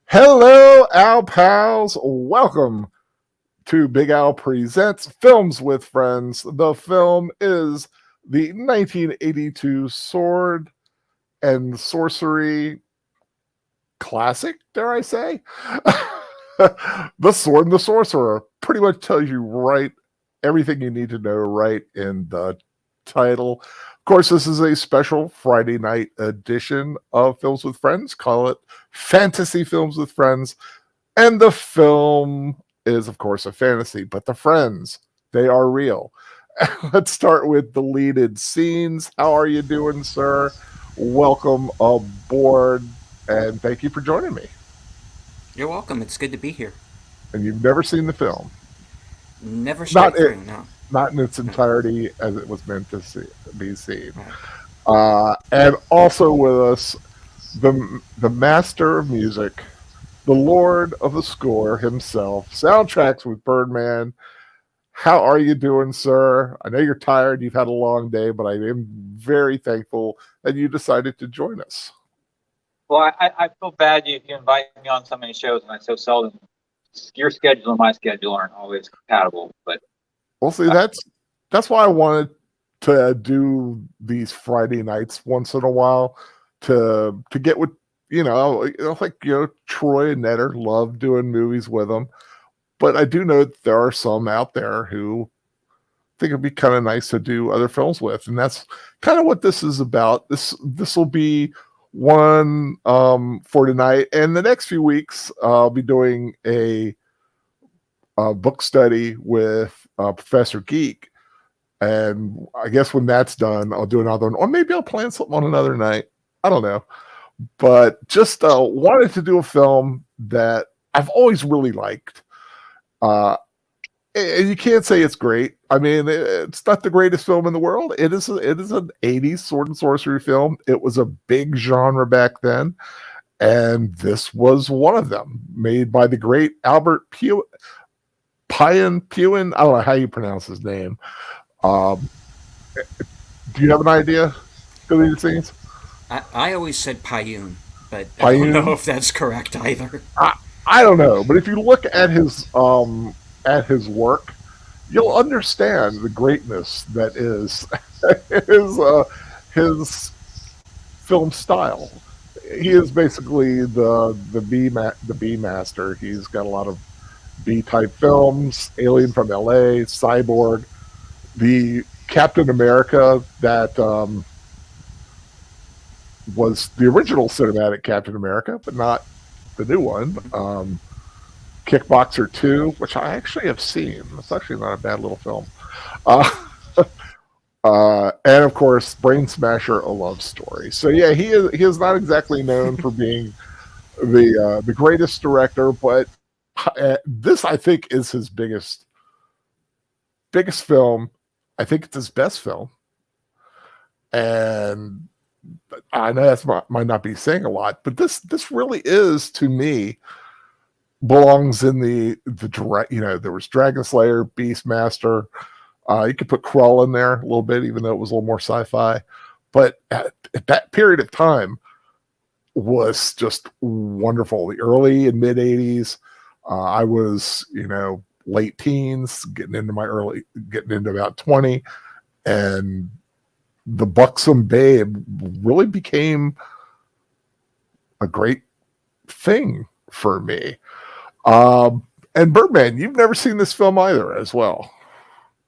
Hello, Al Pals. Welcome to Big Al Presents Films with Friends. The film is the 1982 Sword and Sorcery classic, dare I say? The Sword and the Sorcerer pretty much tells you right everything you need to know right in the title. Of course, this is a special Friday night edition of Films with Friends. Call it Fantasy Films with Friends. And the film is, of course, a fantasy, but the friends, they are real. Let's start with deleted scenes. How are you doing, sir? Welcome aboard, and thank you for joining me. You're welcome. It's good to be here. And you've never seen the film? Never straight through, no. Not in its entirety as it was meant to be seen. And also with us, the master of music, the Lord of the Score himself, Soundtracks with Birdman. How are you doing, sir? I know you're tired. You've had a long day, but I am very thankful that you decided to join us. Well, I feel bad you invite me on so many shows, and I so seldom. Your schedule and my schedule aren't always compatible, but well, see, that's why I wanted to do these Friday nights once in a while to get with Troy and Netter love doing movies with them, but I do know that there are some out there who think it'd be kind of nice to do other films with, and that's kind of what this is about. This will be one for tonight, and the next few weeks I'll be doing a book study with Professor Geek, and I guess when that's done I'll do another one, or maybe I'll plan something on another night. I don't know, but just wanted to do a film that I've always really liked. And you can't say it's great. I mean, it's not the greatest film in the world. It is an 80s sword and sorcery film. It was a big genre back then, and this was one of them, made by the great Albert Puen. I don't know how you pronounce his name. Do you have an idea? Deleted scenes? I always said Payun, but I don't know if that's correct either. I don't know, but if you look at his work, you'll understand the greatness that is his film style. He is basically the B master. He's got a lot of B-type films, Alien from LA, Cyborg, the Captain America that was the original cinematic Captain America, but not the new one. Kickboxer 2, which I actually have seen. It's actually not a bad little film. Uh, and of course, Brain Smasher: A Love Story. So yeah, he is not exactly known for being the greatest director, but this I think is his biggest film. I think it's his best film, and I know that might not be saying a lot, but this really is, to me, belongs in the direct. There was Dragon Slayer, Beastmaster. You could put Krull in there a little bit, even though it was a little more sci-fi. But at that period of time was just wonderful. The early and mid 80s. I was, late teens, getting into about 20, and the buxom babe really became a great thing for me. And Birdman, you've never seen this film either, as well.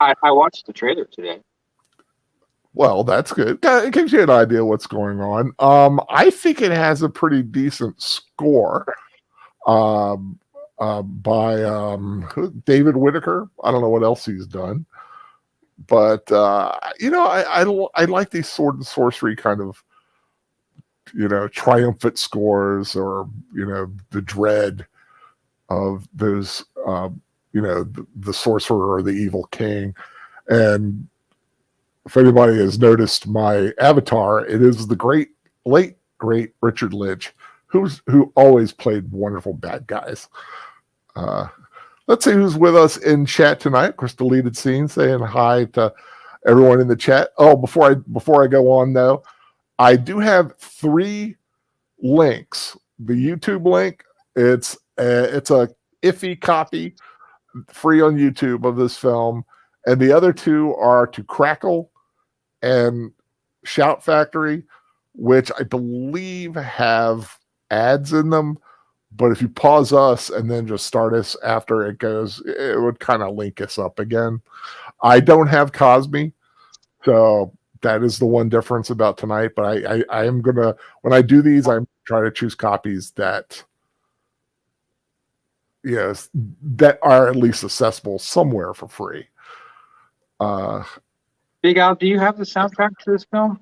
I watched the trailer today. Well, that's good. It gives you an idea what's going on. I think it has a pretty decent score by David Whitaker. I don't know what else he's done, but I like these sword and sorcery kind of triumphant scores, or the dread of those the sorcerer or the evil king. And if anybody has noticed my avatar, it is the late great Richard Lynch, who always played wonderful bad guys. Let's see who's with us in chat tonight. Of course, deleted scene, saying hi to everyone in the chat. Oh, before I go on though, I do have 3 links. The YouTube link, it's a iffy copy, free on YouTube, of this film, and the other 2 are to Crackle and Shout Factory, which I believe have ads in them. But if you pause us and then just start us after it goes, it would kind of link us up again. I don't have Cosme, so that is the one difference about tonight. But I am gonna, when I do these, I'm trying to choose copies that that are at least accessible somewhere for free. Big Al, do you have the soundtrack to this film?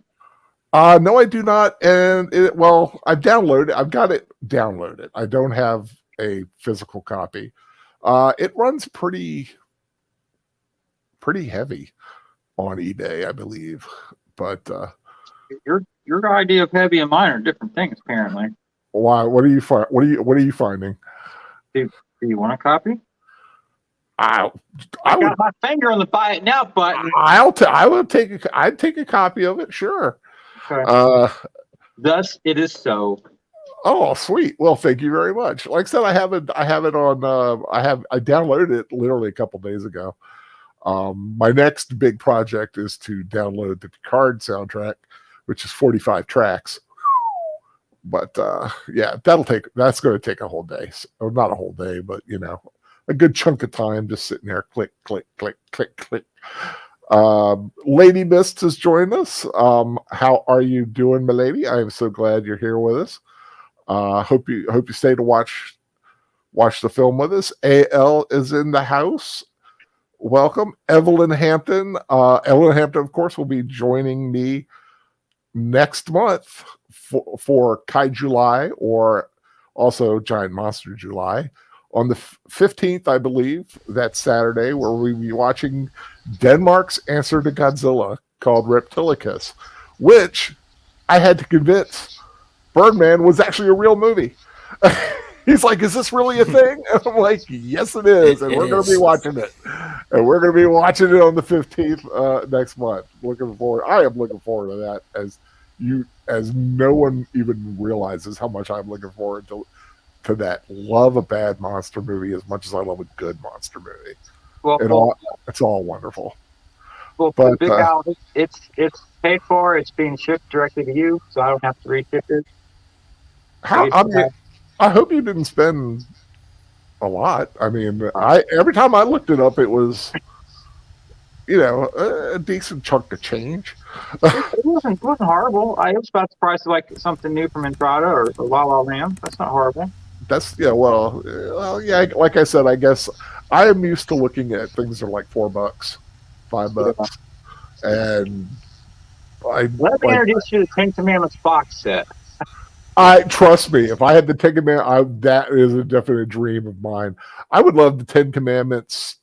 No, I do not. And I've got it downloaded. I don't have a physical copy. It runs pretty heavy on eBay, I believe. But your idea of heavy and mine are different things, apparently. Why? What are you finding? Do you want a copy? I got my finger on the buy it now button. I'd take a copy of it, sure. Okay. Thus it is so. Oh, sweet. Well, thank you very much. Like I said, I have it on I downloaded it literally a couple days ago. My next big project is to download the Picard soundtrack, which is 45 tracks. But yeah, that's going to take a whole day. So, not a whole day, but a good chunk of time just sitting there, click, click, click, click, click. Lady Mist has joined us. How are you doing, my lady? I am so glad you're here with us. Hope you stay to watch the film with us. AL is in the house. Welcome. Evelyn Hampton, of course, will be joining me next month for Kai July, or also Giant Monster July, on the 15th, I believe, that Saturday, where we'll be watching Denmark's answer to Godzilla, called Reptilicus, which I had to convince Birdman was actually a real movie. He's like, is this really a thing? And I'm like, yes, it is. And we're going to be watching it. And we're going to be watching it on the 15th next month. I am looking forward to that, as no one even realizes how much I'm looking forward to that. Love a bad monster movie as much as I love a good monster movie. Well, it's all wonderful. Well, but, Big Al, it's paid for. It's being shipped directly to you, so I don't have to reship it. I hope you didn't spend a lot. I mean, every time I looked it up, it was a decent chunk of change. It wasn't horrible. I was about surprised like something new from Entrada or La La Land. That's not horrible. That's yeah. Like I said, I guess I am used to looking at things that are like $4, $5, and Let me introduce you to the Ten Commandments box set. I trust me. If I had the Ten Commandments, that is a definite dream of mine. I would love the Ten Commandments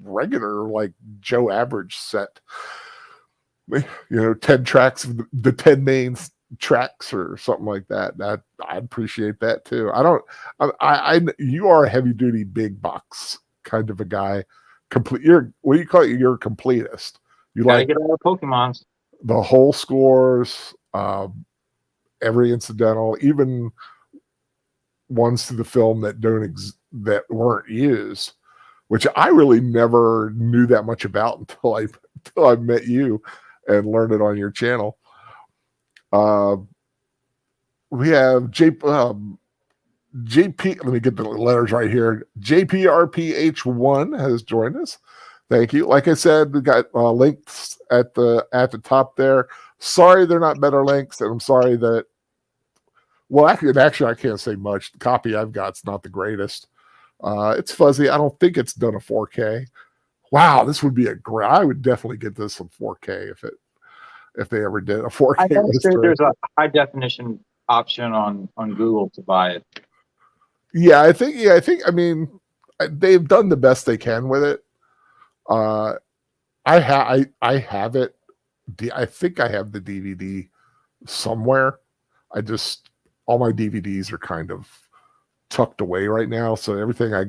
regular, like Joe Average set. 10 tracks of the 10 main tracks or something like that. That I'd appreciate that too. You are a heavy duty big box kind of a guy. What do you call it? You're a completist. You Gotta like get all the Pokemons. The whole scores, every incidental, even ones to the film that that weren't used, which I really never knew that much about until I met you and learned it on your channel. We have JP. Let me get the letters right here. JPRPH1 has joined us. Thank you. Like I said, we got links at the top there. Sorry they're not better links, and I'm sorry that. Well, actually, I can't say much. The copy I've got's not the greatest. It's fuzzy. I don't think it's done a 4K. Wow, this would be I would definitely get this in 4K if they ever did a 4K. I think there's a high definition option on Google to buy it. Yeah, I think. I mean, they've done the best they can with it. I have it. I think I have the DVD somewhere. All my DVDs are kind of tucked away right now, so everything I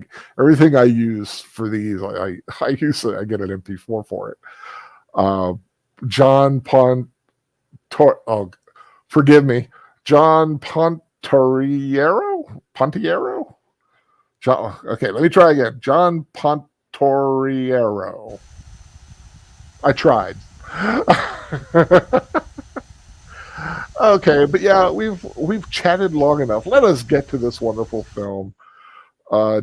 use for these, I get an MP4 for it. John forgive me, John Pontiero. John, okay, let me try again. John Pontoriero. I tried. Okay, but yeah, we've chatted long enough. Let us get to this wonderful film.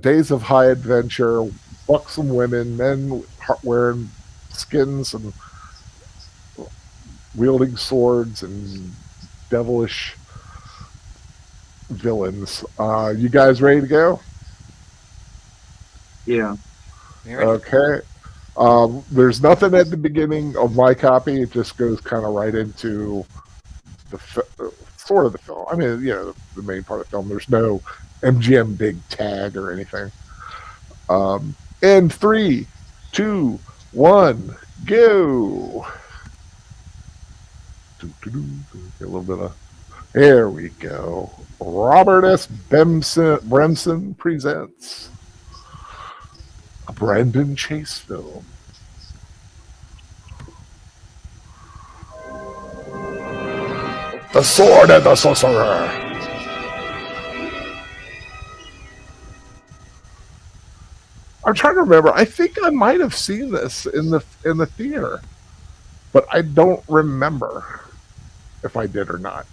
Days of high adventure, buxom women, men wearing skins and wielding swords and devilish villains. You guys ready to go? Yeah. Okay. There's nothing at the beginning of my copy. It just goes kind of right into sort of the film. I mean, the main part of the film. There's no MGM big tag or anything. And 3, 2, 1, go. A little bit of. There we go. Robert S. Bremson presents a Brandon Chase film. The Sword and the Sorcerer. I'm trying to remember. I think I might have seen this in the theater, but I don't remember if I did or not.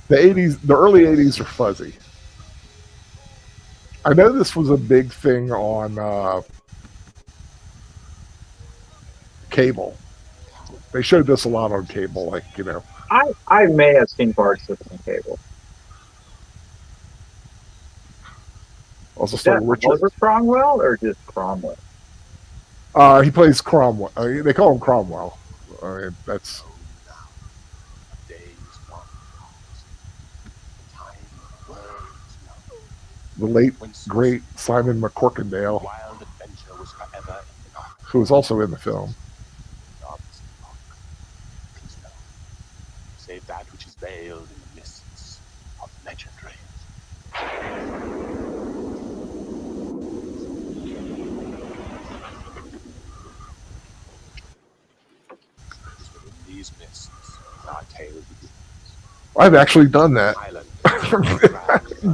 The early 80s are fuzzy. I know this was a big thing on cable. They showed this a lot on cable, I may have seen parts of it on cable. Also, Is that Richard Oliver Cromwell or just Cromwell? He plays Cromwell. They call him Cromwell. That's. The late, great Simon MacCorkindale, who was also in the film. Save that which is veiled in the mists of legendary. These mists, our tale begins. I've actually done that.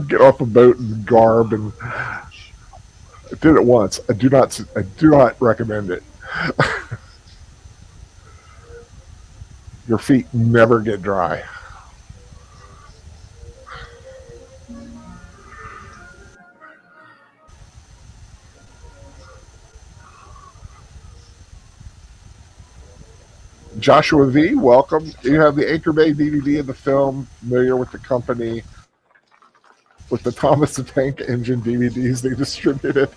Get off a boat and garb, and I did it once. I do not recommend it. Your feet never get dry. Joshua V, welcome. You have the Anchor Bay DVD of the film, familiar with the company, with the Thomas the Tank Engine DVDs they distributed.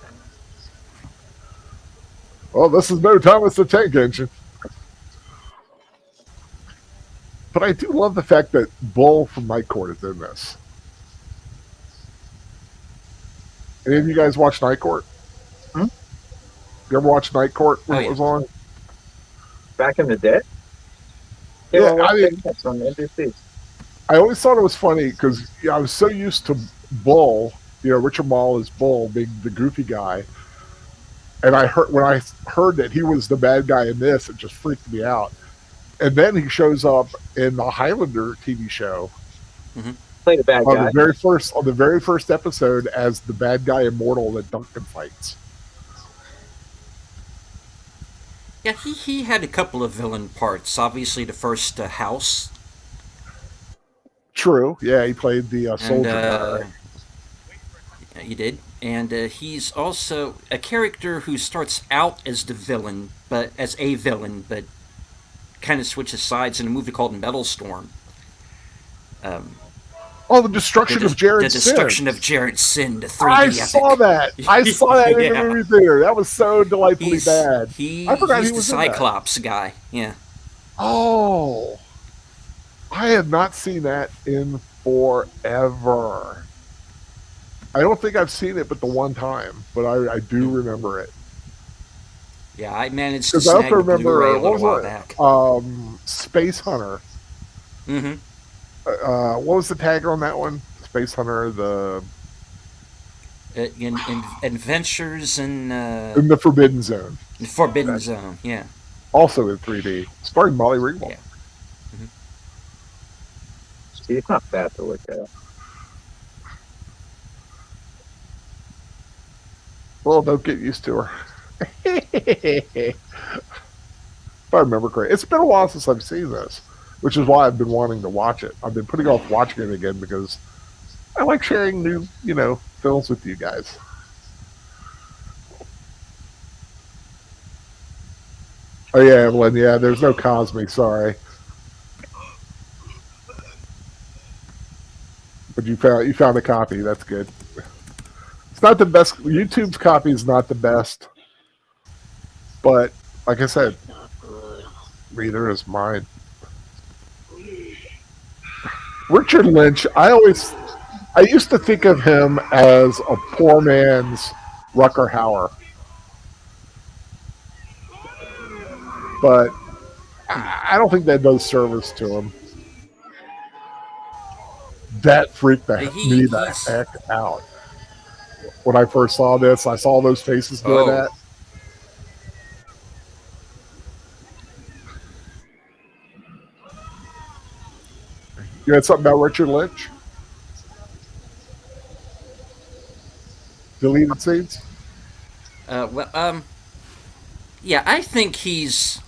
Well, this is no Thomas the Tank Engine. But I do love the fact that Bull from Night Court is in this. Any of you guys watch Night Court? Hmm? You ever watch Night Court when Oh, it yeah. was on? Back in the day? Yeah, I mean, that's on NBC. I always thought it was funny because I was so used to Bull, Richard Moll is Bull, being the goofy guy. And when I heard that he was the bad guy in this, it just freaked me out. And then he shows up in the Highlander TV show. Mm-hmm. Played a bad guy. On the very first episode as the bad guy immortal that Duncan fights. Yeah, he had a couple of villain parts. Obviously, the first House. True. Yeah, he played the soldier guy. He did. And he's also a character who starts out as the villain, but kind of switches sides in a movie called Metal Storm. The destruction of Jared Sin. The destruction of Jared Sin, the 3D I epic. saw that. I saw that in the movie theater. That was so delightfully bad. I forgot he was the Cyclops guy. Yeah. Oh. I have not seen that in forever. I don't think I've seen it but the one time, but I do remember it. Yeah, I managed to Because I snag also the Blu-ray a remember, little while back. Space Hunter. Mm-hmm. What was the tag on that one? Space Hunter, the... In Adventures in the Forbidden Zone. Forbidden Zone, yeah. Also in 3D. Starring Molly Ringwald. Yeah. Mm-hmm. It's not bad to look at. Well, don't get used to her. If I remember correctly. It's been a while since I've seen this, which is why I've been wanting to watch it. I've been putting off watching it again because I like sharing new, films with you guys. Oh yeah, Evelyn. Yeah, there's no Cosme. Sorry, but you found a copy. That's good. It's not the best. YouTube's copy is not the best, but like I said, neither is mine. Richard Lynch. I used to think of him as a poor man's Rucker Hauer. But I don't think that does service to him. That freaked me the heck out. When I first saw this, I saw those faces doing that. You had something about Richard Lynch? Deleted scenes? Yeah, I think he's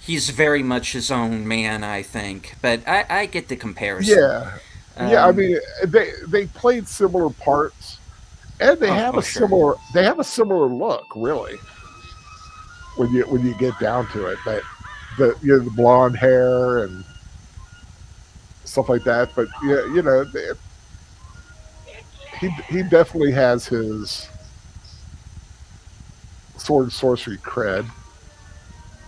very much his own man, I think. But I get the comparison. Yeah. I mean, they played similar parts, and they have a similar look, really. When you get down to it, the blonde hair and stuff like that. But he definitely has his sword and sorcery cred.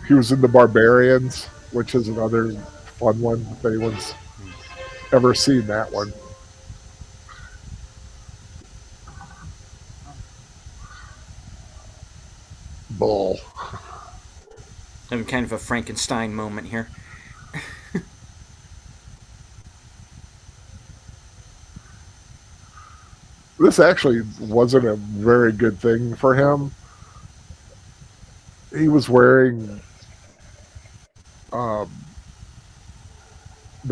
He was in the Barbarians, which is another fun one if anyone's ever seen that one. Bull. Having kind of a Frankenstein moment here. This actually wasn't a very good thing for him. He was wearing the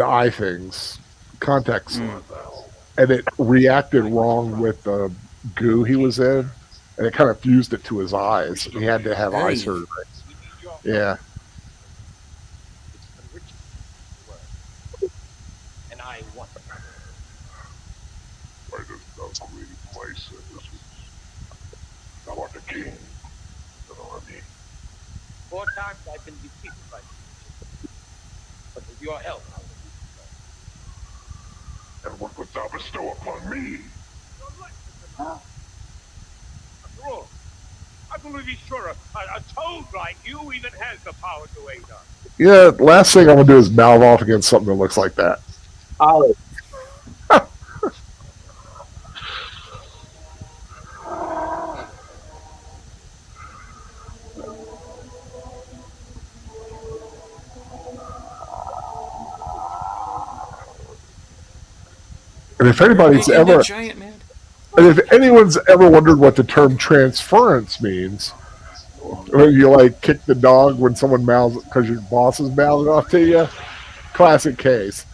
eye things, contacts, and it reacted wrong with the goo he was in, and it kind of fused it to his eyes. He had to have eye surgery. Yeah. And I want them. Why does not read my citizens? Thou art the king of the army. 4 times I've been defeated by you. But with your help, I will do so. And what wilt thou bestow upon me? After all, I believe he's sure a toad like you even has the power to aid us. Yeah, last thing I'm gonna do is mouth off against something that looks like that. Olive. And if anybody's Making ever, that giant mad. and if anyone's ever wondered what the term transference means, when you like kick the dog when someone mouths because your boss is mouthing off to you, classic case.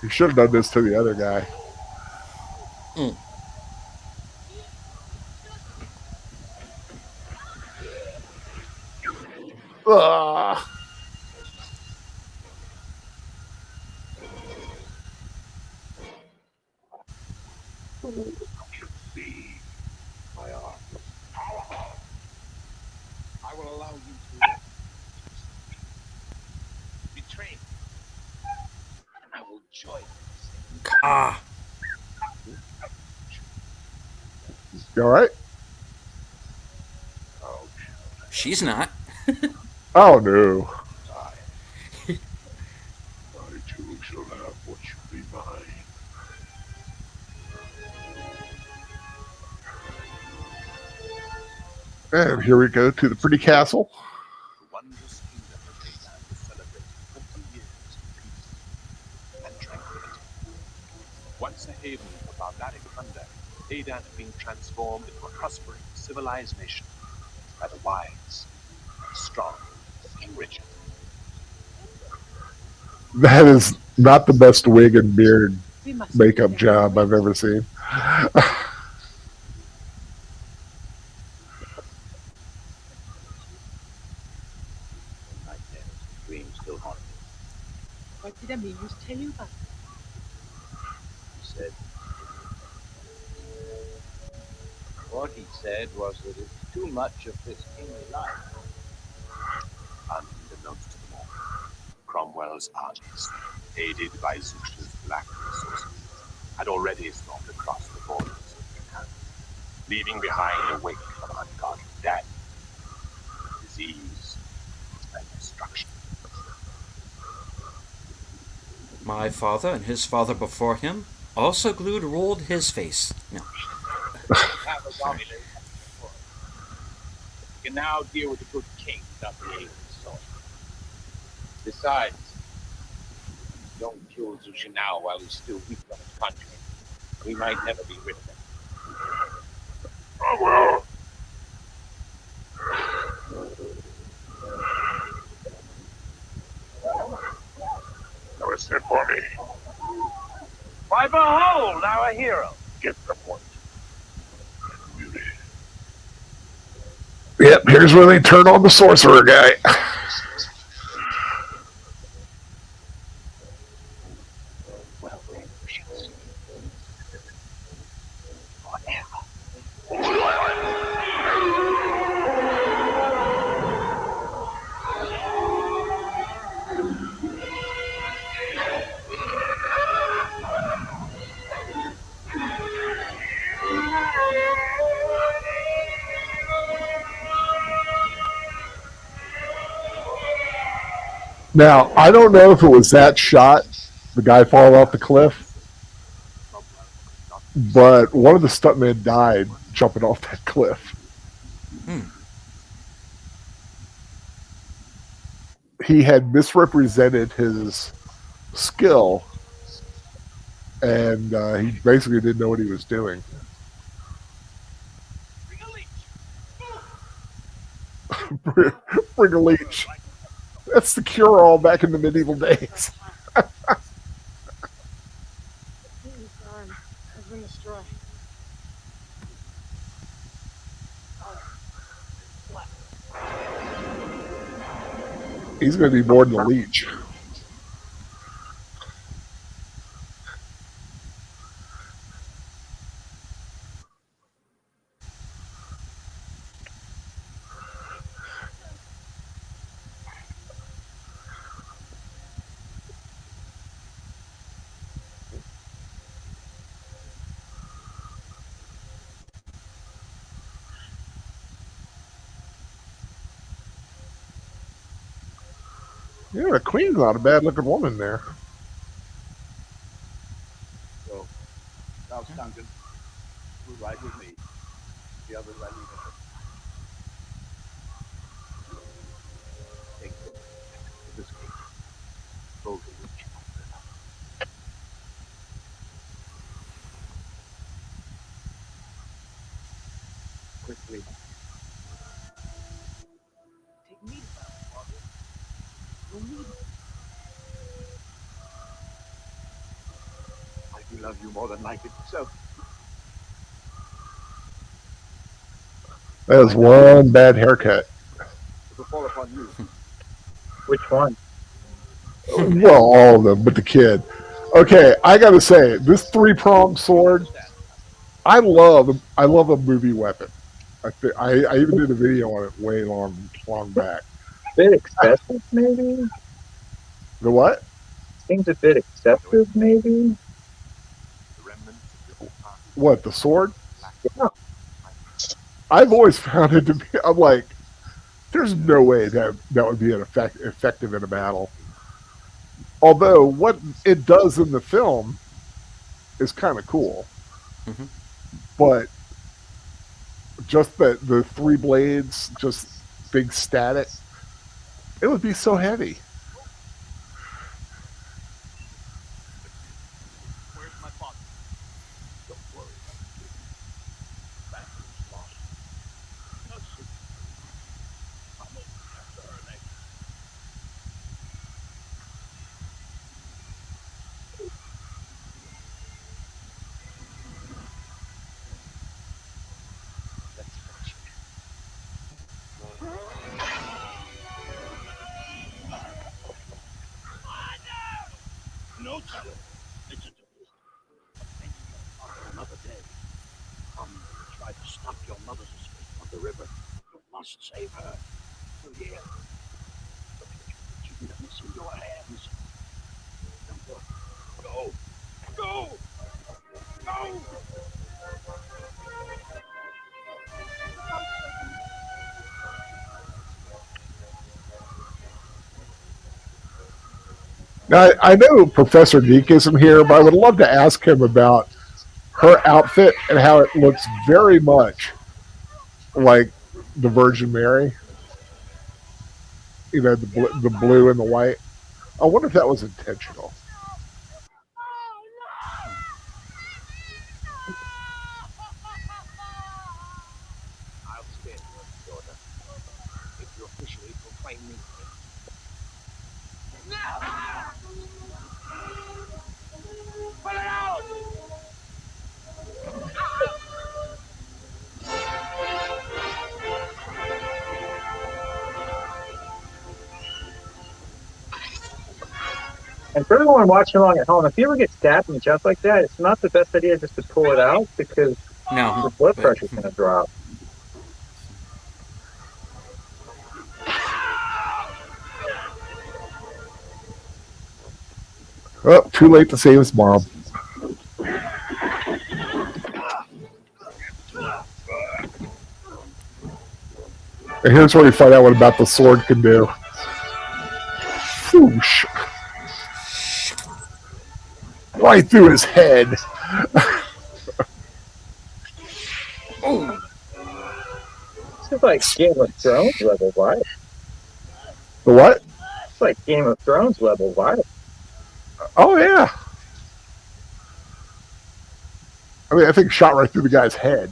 You should have done this to the other guy. Mm. Ugh. See my arm. I will allow you to live. Betray me. And I will join you. Ah, You all right? she's not. Oh no. I too shall have what should be mine. And here we go to the pretty castle. The wondrous kingdom of Adan is celebrating 20 years of peace and tranquility. Once a haven for barbaric plunder, Adan had been transformed into a prospering, civilized nation by the wise, strong, King Richard. That is not the best wig and beard makeup job I've ever seen. Dream still haunt me. What did Amelius tell you about? He said. What he said was that it's too much of this kingly life. Unbeknownst to them all, Cromwell's armies, aided by Zusha's black sorcery, had already stormed across the borders of Japan, leaving behind a wake of ungodly death, disease, and destruction. My father and his father before him also glued ruled his face. No. Have a zombie lady. You can now deal with the good king without the aid of the sword. Besides, don't kill Zusha now while he's still weak on his country. We might never be rid of him. Oh well. Now it's sent for me. Why, behold, our hero. Get the point. Beauty. Yep, here's where they turn on the sorcerer guy. Well, forever. Now, I don't know if it was that shot, the guy falling off the cliff, but one of the stuntmen died jumping off that cliff. Hmm. He had misrepresented his skill, and he basically didn't know what he was doing. Bring a leech. That's the cure-all back in the medieval days. His arm has been destroyed. He's going to be more than a leech. Yeah, the queen's not a bad looking woman there. So, Ralph Duncan will ride with me. The others I leave at home. Take them to this gate. Go to Lynch. Quickly. Take me to Ralph, Father. You'll need me. I do love you more than life itself. That is one bad haircut. It will fall upon you. Which one? Well, all of them, but the kid. Okay, I gotta say, this three-pronged sword, I love a movie weapon. I even did a video on it way long back. Bit excessive, maybe? The what? Seems a bit excessive, maybe? The remnants of your past. What, the sword? Yeah. I've always found it to be, I'm like, there's no way that would be effective in a battle. Although what it does in the film is kind of cool. Mm-hmm. But just the three blades, just big static, it would be so heavy. Where's my father? Don't worry. Battle's lost. Nothing. I'm only after her next. Let's finish it. No trouble. Listen to me. Thank you for another day. Come and try to stop your mother's escape from the river. You must save her. You hear? Keep this in your hands. Now go. Go! Go! Now, I know Professor Geek isn't here, but I would love to ask him about her outfit and how it looks very much like the Virgin Mary. You know, the blue and the white. I wonder if that was intentional. I'll spare your daughter if you officially proclaim me king. Put it out! And for everyone watching along at home, if you ever get stabbed in the chest like that, it's not the best idea just to pull it out because No. your blood pressure's going to drop. Oh, too late to save his mom. And here's where you find out what about the sword can do. Whoosh. Right through his head. Oh, This is like Game of Thrones level vibe. The what? It's like Game of Thrones level vibe. Oh, yeah. I mean, I think shot right through the guy's head.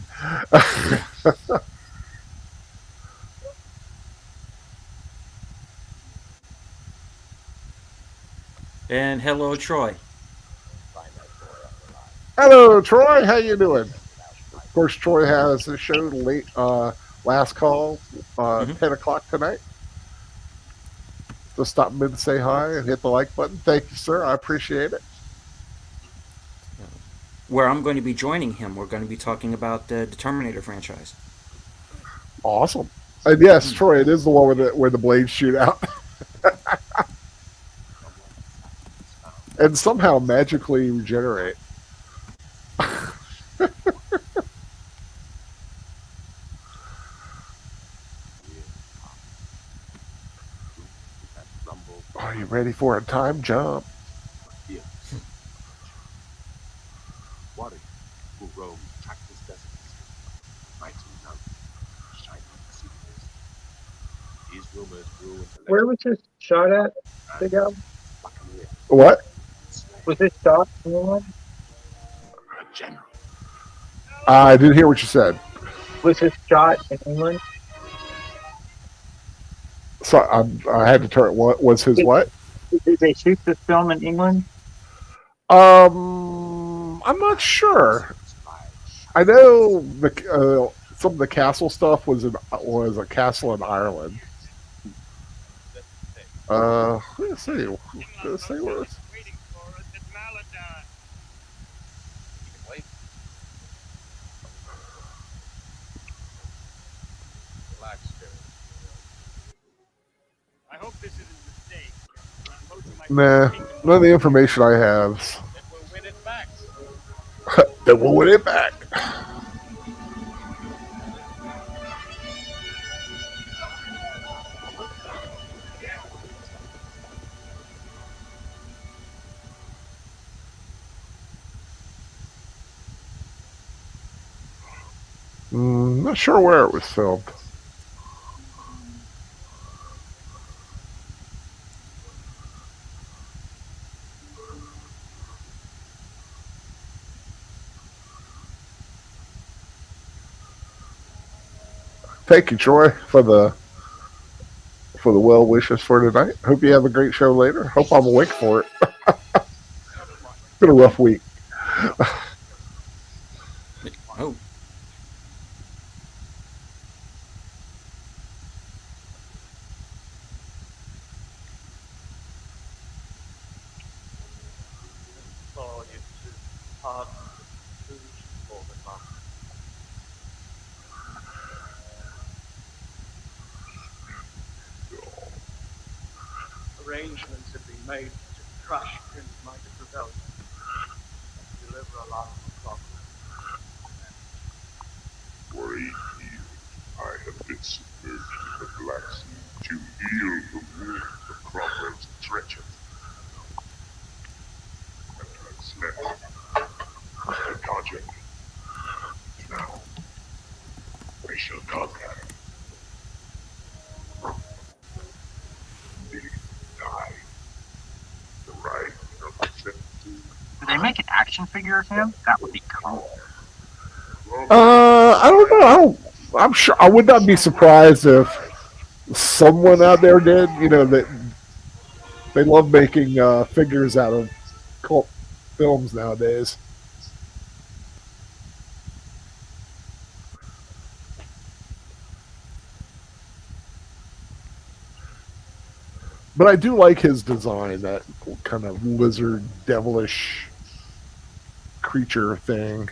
and hello, Troy. Hello, Troy. How you doing? Of course, Troy has a show late, last call, 10 o'clock tonight. Just stop in to say hi and hit the like button. Thank you, sir. I appreciate it. Where I'm going to be joining him, we're going to be talking about the Terminator franchise. Awesome. And yes, Troy, it is the one where the blades shoot out. And somehow magically regenerate. Oh, Are you ready for a time jump? Here. Warrior who roam trackless deserts, mighty mountains, shining secrets. These rumors grew into Where legend. was this shot at, Big Al? Buccaneer, What? Was this shot in England? a general. I didn't hear what you said. Was this shot in England? So I had to turn. What was his what? Did they shoot this film in England? I'm not sure. I know some of the castle stuff was a castle in Ireland. Let's see. Let's see where it's. Waiting for us at Maladan. You can wait. Relax, Spirit. I hope this isn't a mistake. Most of my Nah, none of the information I have. Then we'll win it back. Then we'll win it back. Not sure where it was filmed. Thank you, Troy, for the well wishes for tonight. Hope you have a great show later. Hope I'm awake for it. It's been a rough week. Oh, Oh, you hard food for the mom. Arrangements have been made to crush Prince Midas' rebellion and deliver a lot of property. For 8 years, I have been submerged in the Black Sea to heal the wounds of Cromwell's treachery. And I slept. I conjured. Now, we shall conquer. They die. The right of the 17. Did they make an action figure of him? That would be cool. I don't know. I'm sure I would not be surprised if someone out there did. You know that they love making figures out of cult films nowadays. But I do like his design, that kind of lizard, devilish creature thing.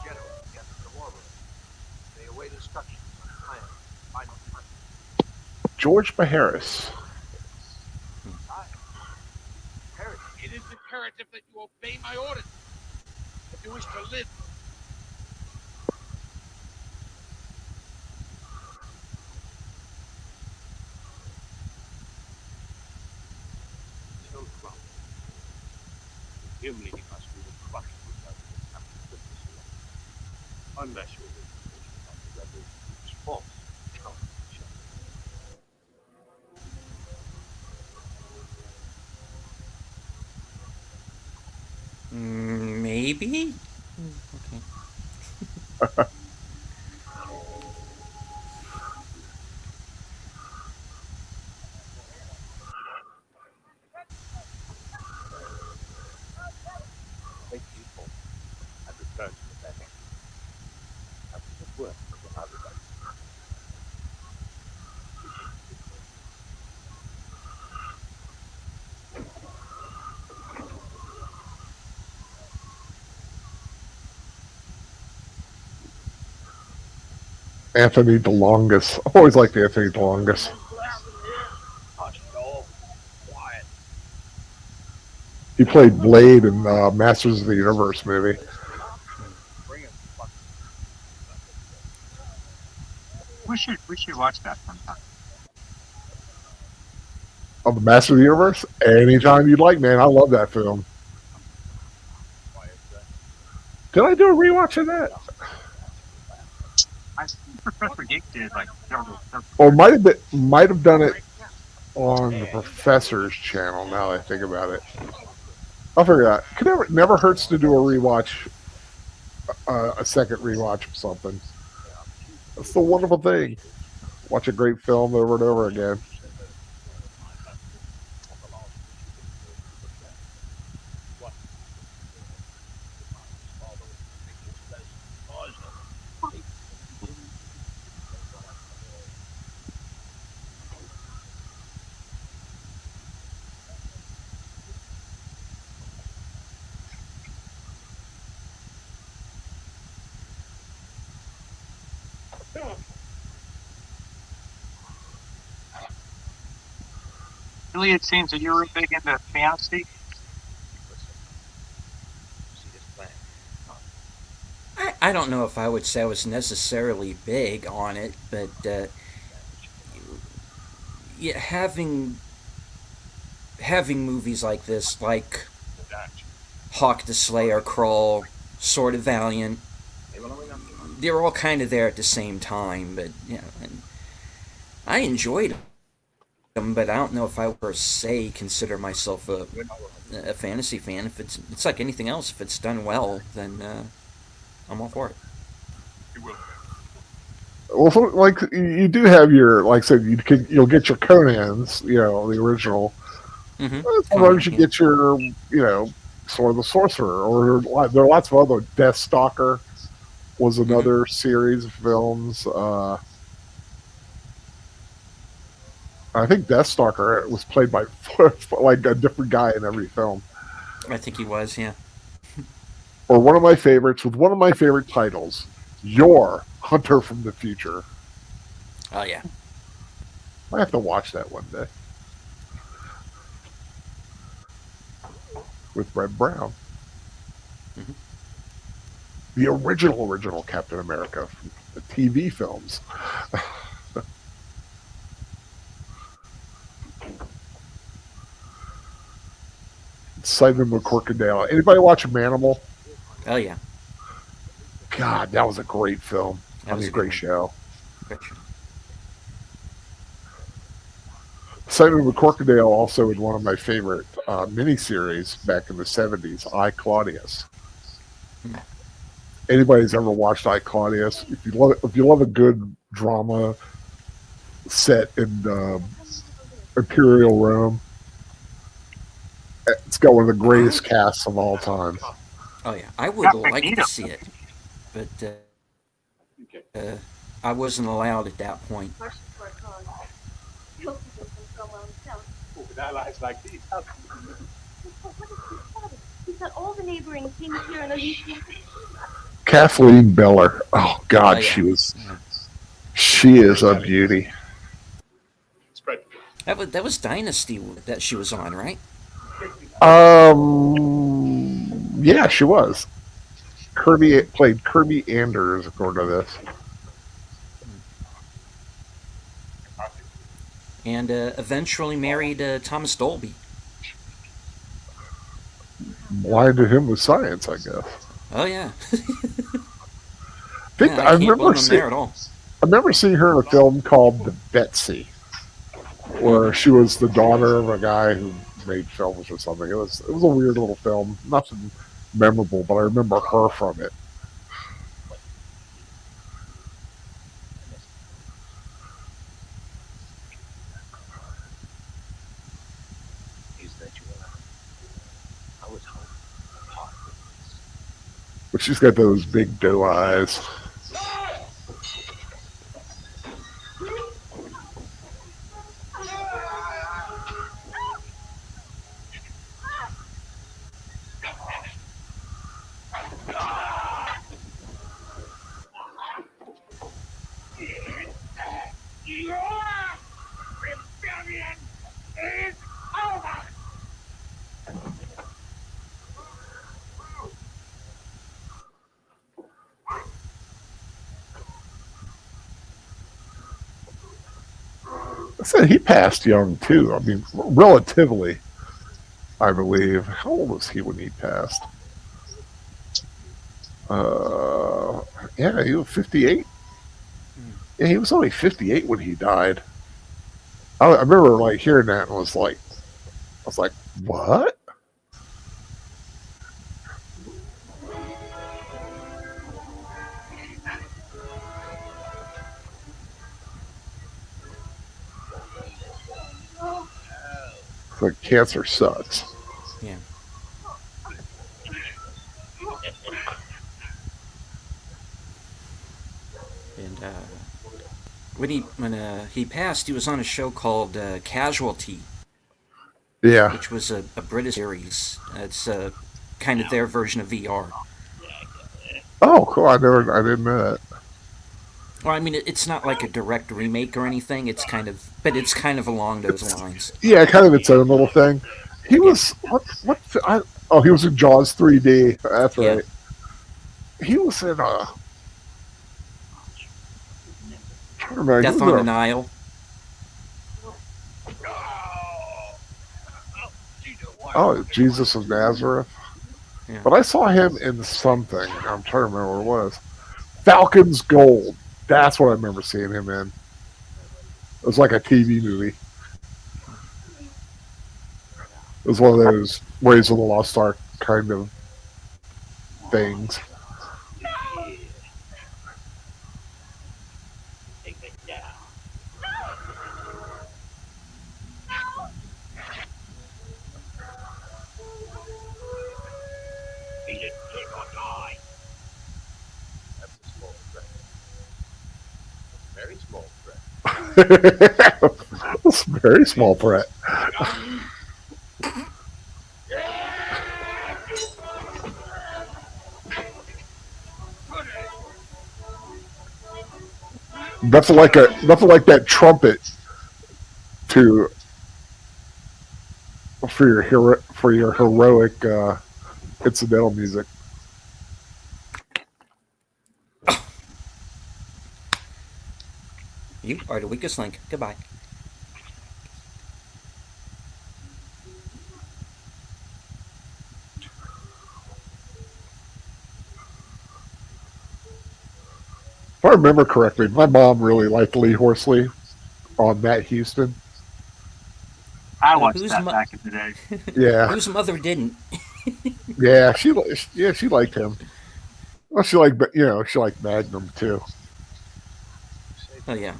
General, get to the war room. They await instructions on the plan. Final plan. George Maharis. It is imperative that you obey my orders if you wish to live. So wrong. Him leading us, we will crush without unless you will the rebels is false. maybe? Okay. Take these home and return to the bed. After the work of the Maharis. Anthony DeLongis. I've always liked Anthony DeLongis. Hush, no. Quiet. He played Blade in Masters of the Universe movie. We should watch that sometime. Of the Masters of the Universe? Anytime you'd like, man. I love that film. Did I do a rewatch of that? I think Professor Geek did like several. Or might have done it on the Professor's channel. Now that I think about it, I'll figure it out. It never hurts to do a rewatch, a second rewatch of something. That's the wonderful thing. Watch a great film over and over again. Really, it seems that you're big into fantasy. I don't know if I would say I was necessarily big on it, but yeah, having movies like this, like Hawk the Slayer, Crawl, Sword of Valiant, they're all kind of there at the same time. But you know, and I enjoyed them, but I don't know if I would per se consider myself a fantasy fan. If it's like anything else, if it's done well, then I'm all for it. Well, like you do have your, like I said, you'll get your Conans, the original. Mm-hmm. Sometimes you get your, Sword of the Sorcerer, or there are lots of other. Deathstalker was another series of films. I think Deathstalker was played by like a different guy in every film. I think he was, yeah. Or one of my favorites, with one of my favorite titles, Your Hunter from the Future. Oh, yeah. I have to watch that one day. With Red Brown. Mm-hmm. The original Captain America from the TV films. Simon MacCorkindale. Anybody watch Manimal? Oh, yeah. God, that was a great film. That was a great show. Great show. Simon MacCorkindale also in one of my favorite miniseries back in the 70s, I, Claudius. Anybody's ever watched I, Claudius? If you love a good drama set in Imperial Rome, it's got one of the greatest casts of all time. Oh, yeah. I would like to see it, but I wasn't allowed at that point. With allies like these, He thought all the neighboring kings here in the Kathleen Beller. Oh God, Oh, yeah. she is a beauty. That was Dynasty that she was on, right? Yeah, she was. Kirby played Kirby Anders, according to this. And eventually married Thomas Dolby. Blinded him with science, I guess. Oh, yeah. I remember seeing her in a film called The Betsy, where she was the daughter of a guy who made films or something. It was a weird little film, nothing memorable, but I remember her from it. But she's got those big doe eyes. said he passed young too. I mean, relatively, I believe. How old was he when he passed? Yeah, he was 58. Yeah, he was only 58 when he died. I remember like hearing that and was like, what? It's like cancer sucks. Yeah. And when he passed, he was on a show called Casualty. Yeah. Which was a British series. It's kind of their version of VR. Oh, cool! I didn't know that. Well, I mean, it's not like a direct remake or anything. It's kind of along those lines. Yeah, kind of its own little thing. He was he was in Jaws 3D. That's right. He was in Death on the Nile. Oh, Jesus of Nazareth. Yeah. But I saw him in something. I'm trying to remember what it was. Falcon's Gold. That's what I remember seeing him in. It was like a TV movie. It was one of those Raiders of the Lost Ark kind of things. Very small threat. That's a very small threat. Nothing like that trumpet for your heroic incidental music. You are the weakest link. Goodbye. If I remember correctly, my mom really liked Lee Horsley on Matt Houston. I watched that back in the day. Yeah. Whose mother didn't? Yeah, she liked him. Well, she liked Magnum too. Oh yeah.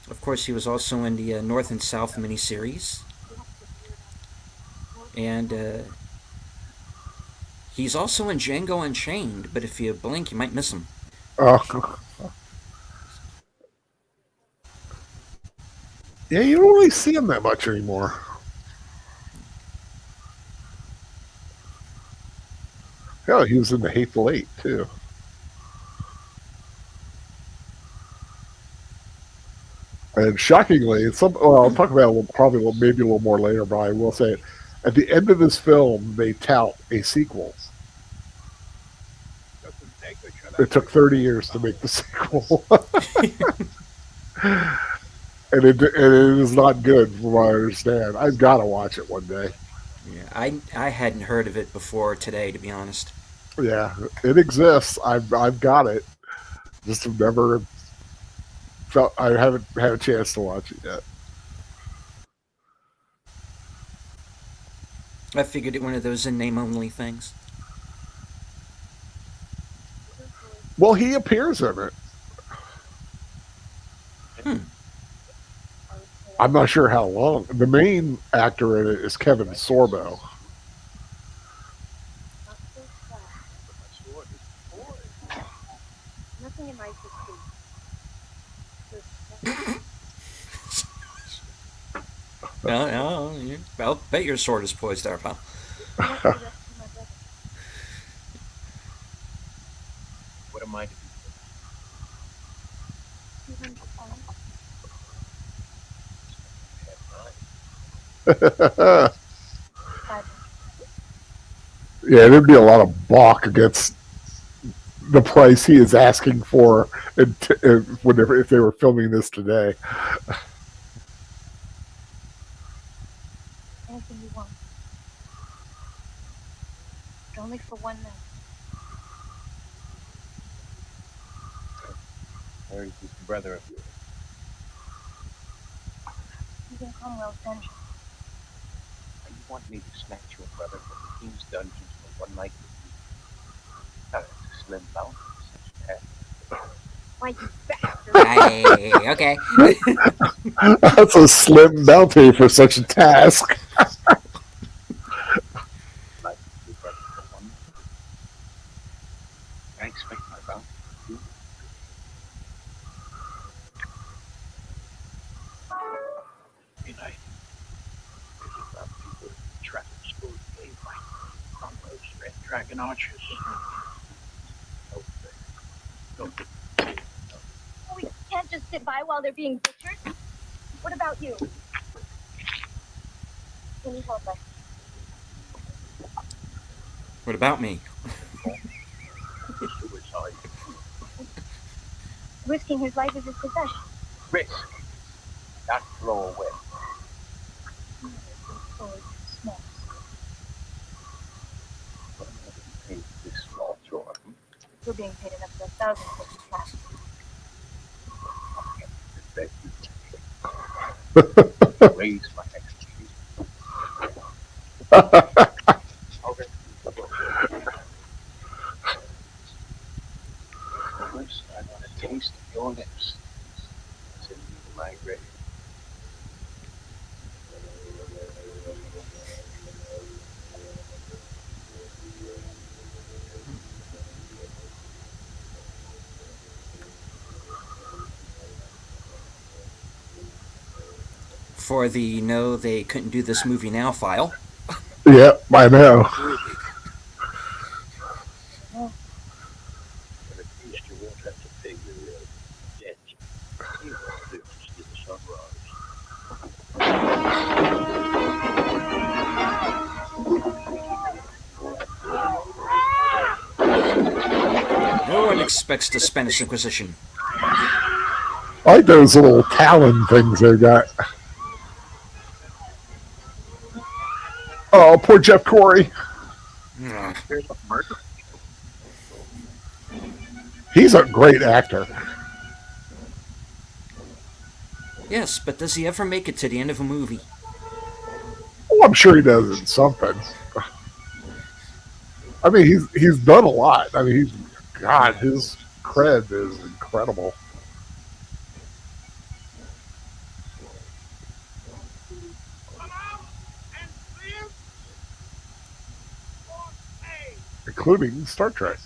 Of course, he was also in the North and South miniseries. And he's also in Django Unchained, but if you blink, you might miss him. Yeah, you don't really see him that much anymore. Yeah, he was in The Hateful Eight, too. And shockingly, I'll talk about it maybe a little more later, but I will say it. At the end of this film, they tout a sequel. It took 30 years to make the sequel. And it is not good, from what I understand. I've got to watch it one day. Yeah, I hadn't heard of it before today, to be honest. Yeah, it exists. I've got it. Just have never felt. I haven't had a chance to watch it yet. I figured it one of those in name only things. Well, he appears in it. I'm not sure how long. The main actor in it is Kevin Sorbo. Nothing in my No, I'll bet your sword is poised there, pal. What am I to do? Yeah, there'd be a lot of balk against the price he is asking for whenever if they were filming this today. Anything you want. But only for one night. Where is this brother of yours? He's in Cromwell's dungeon. You want me to snatch your brother from the king's dungeons for one night with you? That's a slim bounty for such a task. Why, you bastard! Okay. That's a slim bounty for such a task. Like your brother for one night? I expect my bounty from you. Good night. About people trapped school gave by Cromwell's red dragon archers. We can't just sit by while they're being butchered. What about you? Can you help us? What about me? Suicide. Risking his life is his possession. Risk. Not throw away. Oh, it's small. But I'm not getting paid this small chore. We're being paid enough for 1,000 for this task. Raise my expertise. Okay. First, I want a taste of your lips. Send me to my grave. For the no, they couldn't do this movie now file. Yep, I know. And at least you won't have to pay your debt. You won't live to see the sunrise. No one expects the Spanish Inquisition. I like those little talon things they got. Oh, poor Jeff Corey. He's a great actor. Yes, but does he ever make it to the end of a movie? Oh, I'm sure he does in something. I mean, he's done a lot. I mean, God, his cred is incredible. Including Star Trek.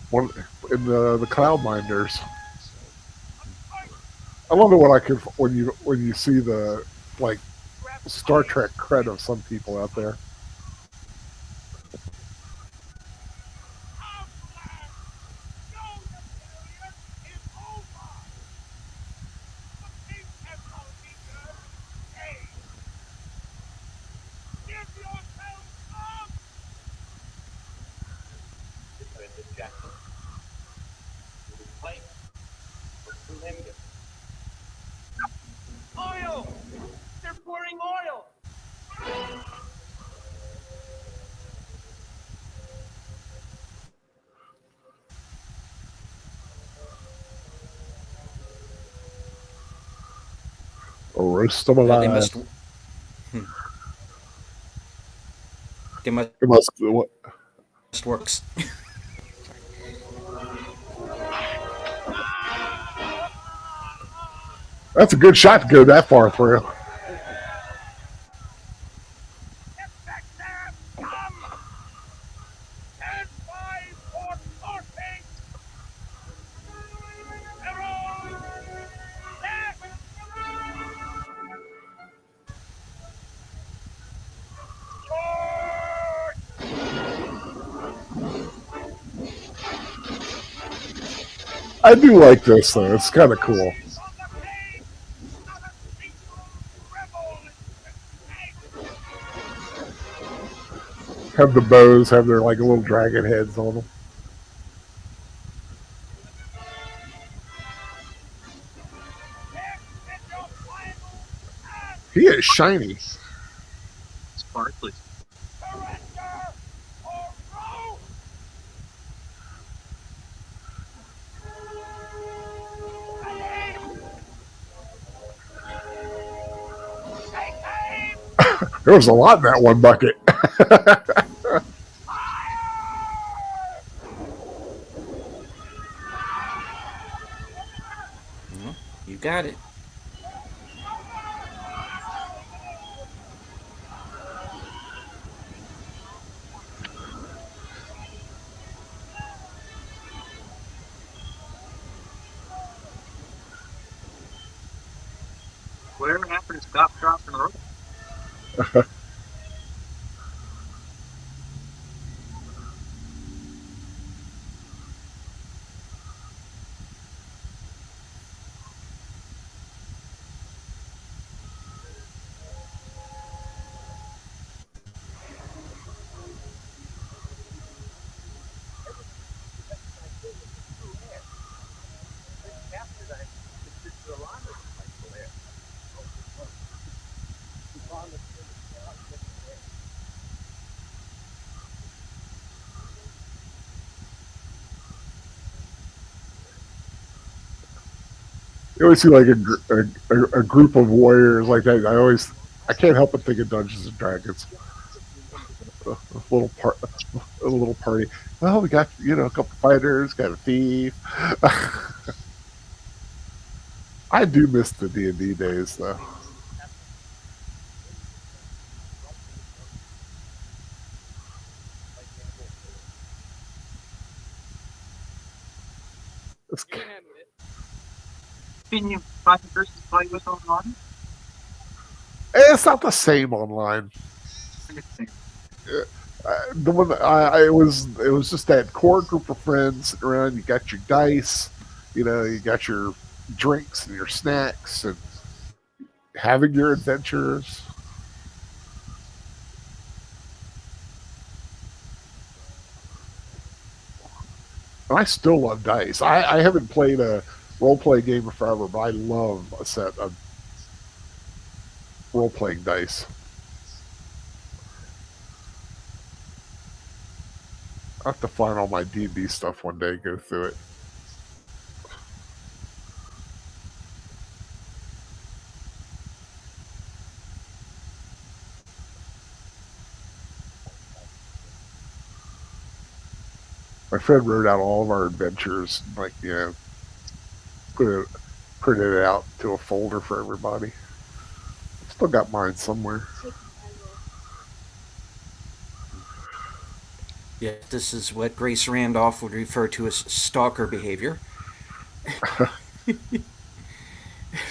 One in the Cloudminders. I wonder what I could when you see the like Star Trek cred of some people out there. Oil! They're pouring oil! Roast them alive. They must. They must. It must what? Works. That's a good shot to go that far through. I do like this though. It's kind of cool. Have the bows have their like little dragon heads on them. He is shiny. Sparkly. There was a lot in that one bucket. You got it. Whatever happened to stop, drop, and roll? You always see like a group of warriors like that. I can't help but think of Dungeons and Dragons. A little a little party. Well, we got a couple fighters, got a thief. I do miss the D&D days though. It's, Can you find the person to play with online? it's not the same online. The one it was just that core group of friends sitting around. You got your dice, you got your drinks and your snacks, and having your adventures. And I still love dice. I haven't played a role play game in forever, but I love a set of role playing dice. I have to find all my D&D stuff one day and go through it. My friend wrote out all of our adventures, printed it out to a folder for everybody. Still got mine somewhere. Yeah, this is what Grace Randolph would refer to as stalker behavior.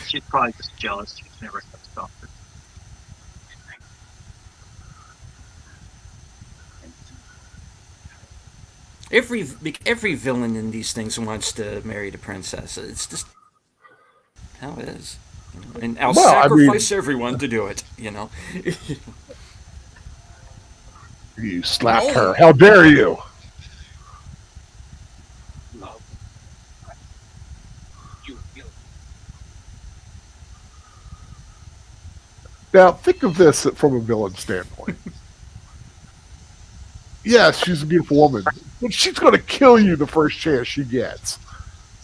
She's probably just jealous. She's never got stalked. Every villain in these things wants to marry the princess. It's just how it is. And I'll sacrifice everyone to do it, You slapped her. How dare you? Now, think of this from a villain standpoint. Yes, she's a beautiful woman, but she's going to kill you the first chance she gets.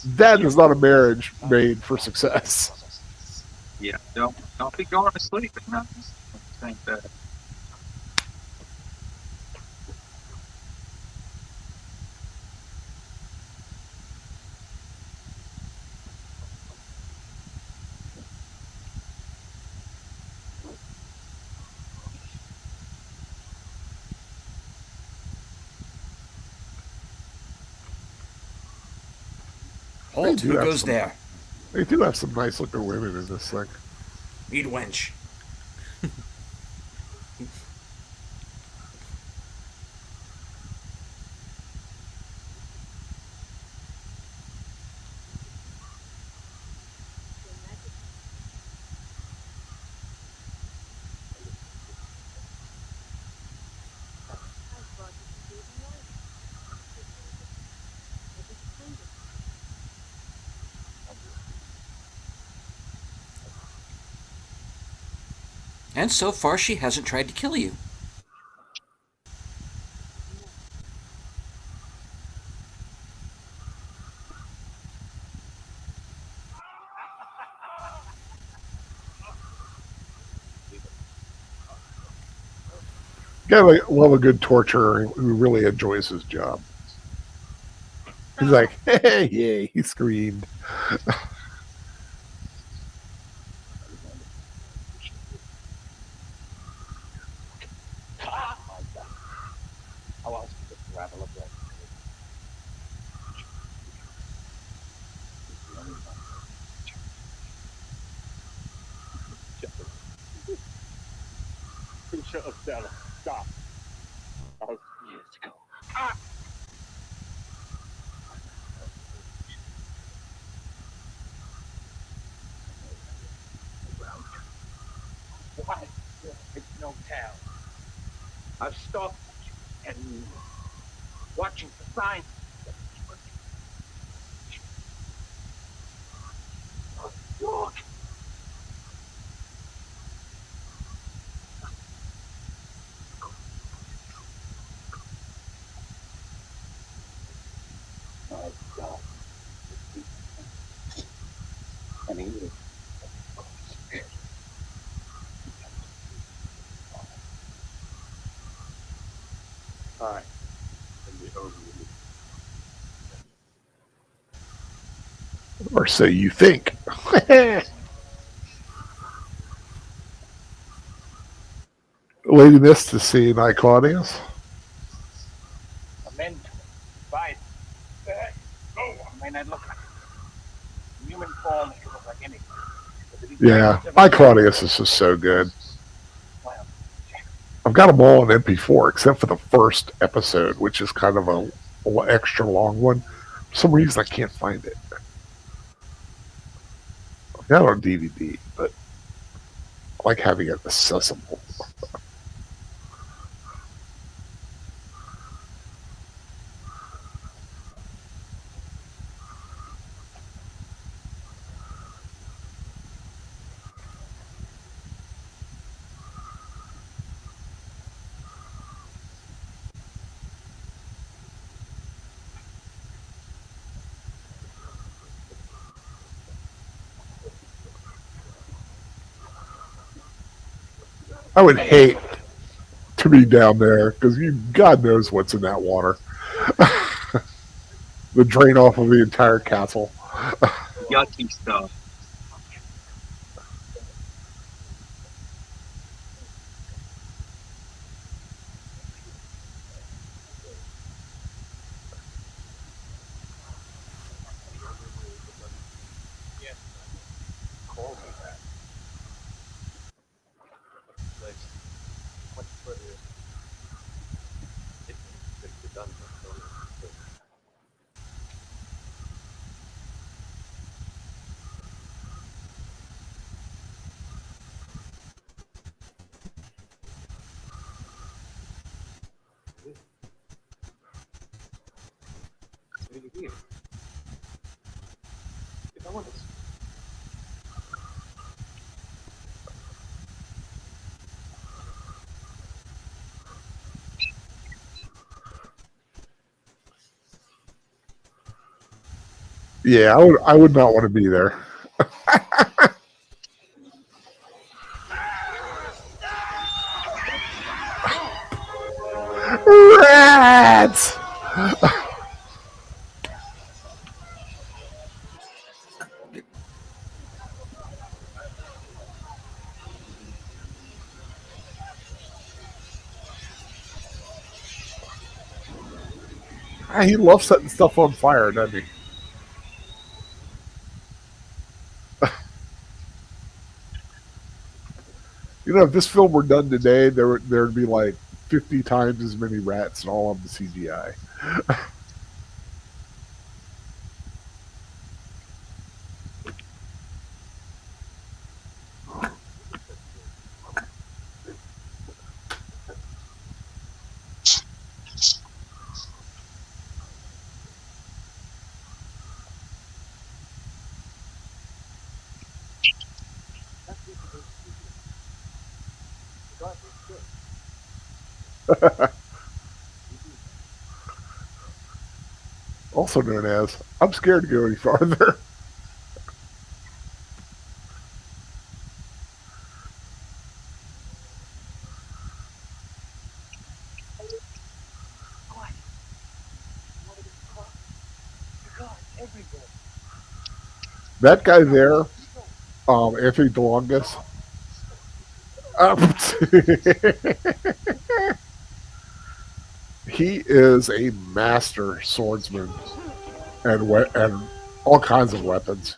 That is not a marriage made for success. Yeah, don't be going to sleep at night. Think that. Halt, who goes there? They do have some nice looking women in this thing. Meet wench. And so far, she hasn't tried to kill you. Yeah, like, love a good torturer who really enjoys his job. He's like, hey, yay, he screamed. How else could it rattle up like shut up, Stella. Stop. That was years ago. Why? It's no town. I've stalked you and watching the signs. Look. My God. And he is. All right. And the over with it. Or so you think. Lady missed the scene, I, Claudius. A mentor. Fight. I may not look like in human form, he look like anything. Yeah, I, Claudius is just so good. I've got them all in MP4 except for the first episode, which is kind of a extra long one. For some reason, I can't find it. I've got it on DVD, but I like having it accessible. I would hate to be down there because God knows what's in that water. The drain off of the entire castle. Yucky stuff. Yeah, I would not want to be there. Rats! He loves setting stuff on fire, doesn't he? You know, if this film were done today, there'd be like 50 times as many rats and all of the CGI. Also known as, I'm scared to go any farther. Quiet. What is it called? You're gone everywhere. That guy there, Anthony DeLongis. He is a master swordsman and all kinds of weapons.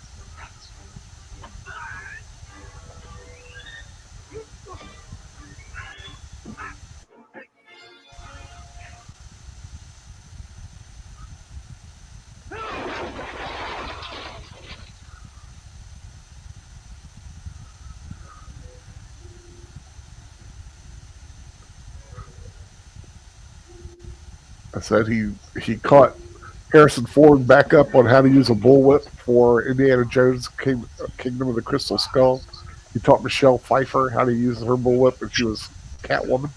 I said he caught Harrison Ford back up on how to use a bullwhip for Indiana Jones Kingdom of the Crystal Skull. He taught Michelle Pfeiffer how to use her bullwhip when she was Catwoman.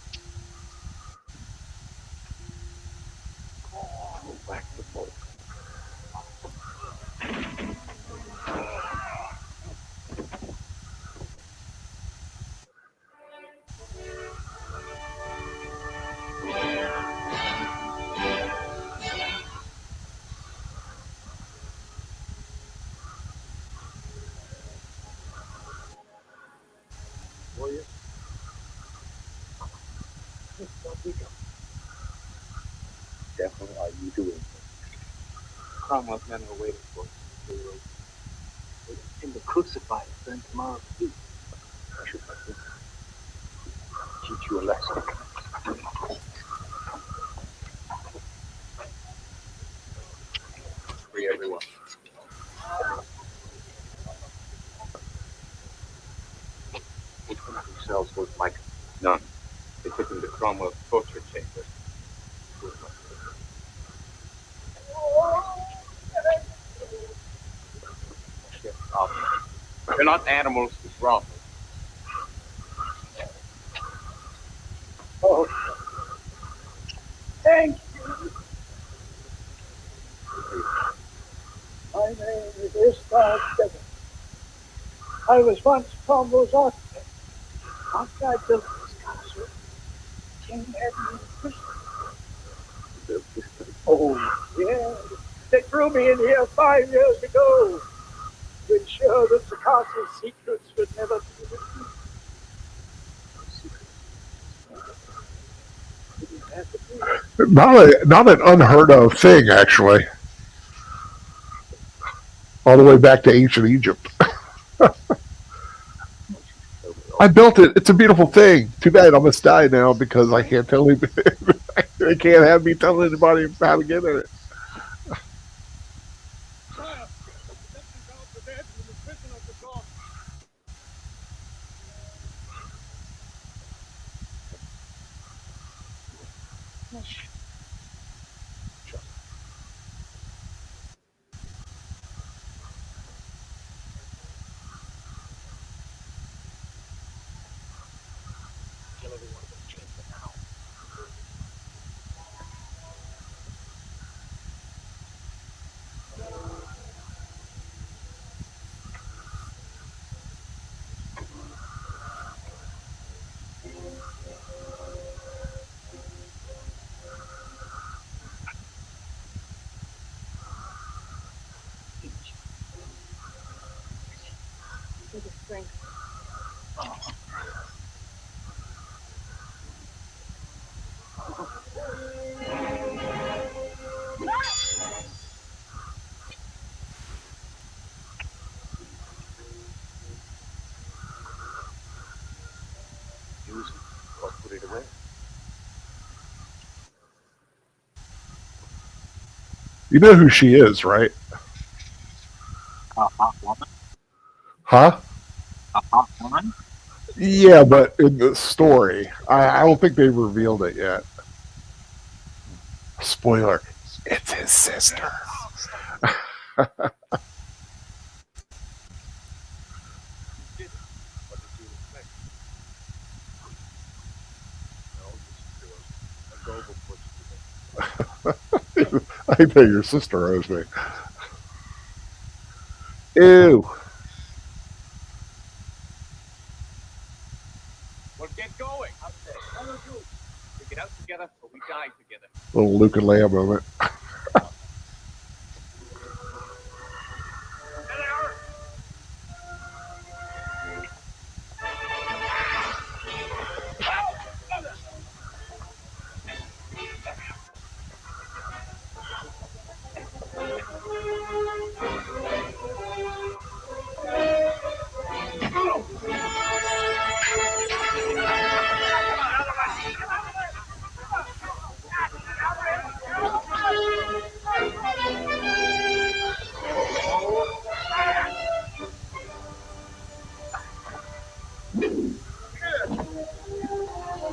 Warrior. This is what we do. Devil, are you doing? Cromwell's men are waiting for us. They intend to crucify us then tomorrow. I should not think. Teach you a lesson. Free everyone. Which one of yourselves was Mike? None. They took him to Cromwell's torture chamber. They're not animals, it's wrong. Oh, thank you. My name is Istar Devon. I was once Cromwell's architect. After I built this castle, King had me christened. Oh, yeah. They threw me in here 5 years ago to ensure that the castle's secrets would never be revealed. Not an unheard of thing, actually. All the way back to ancient Egypt. I built it. It's a beautiful thing. Too bad I must die now because I can't tell anybody. They can't have me tell anybody how to get in it. Use it or put it away. You know who she is, right? A hot woman? Huh? A hot woman? Yeah, but in the story, I don't think they revealed it yet. Spoiler, it's his sister. I know your sister owes me. Ew. Well, get going. One of you. We get out together or we die together. Little Luke and Leia moment.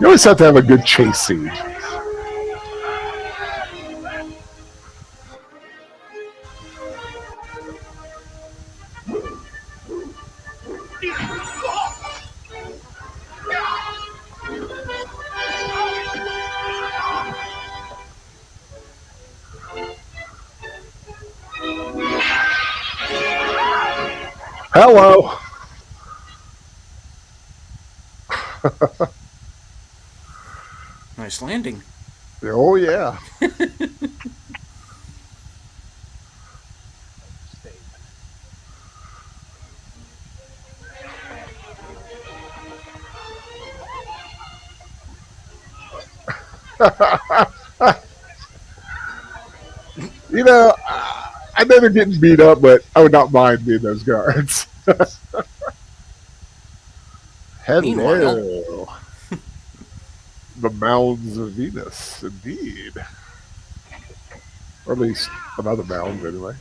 You always have to have a good chase scene. Hello. Nice landing. Oh yeah. You know, I never getting beat up, but I would not mind being those guards. Hello. Meanwhile. The mounds of Venus, indeed. Or at least another mound, anyway.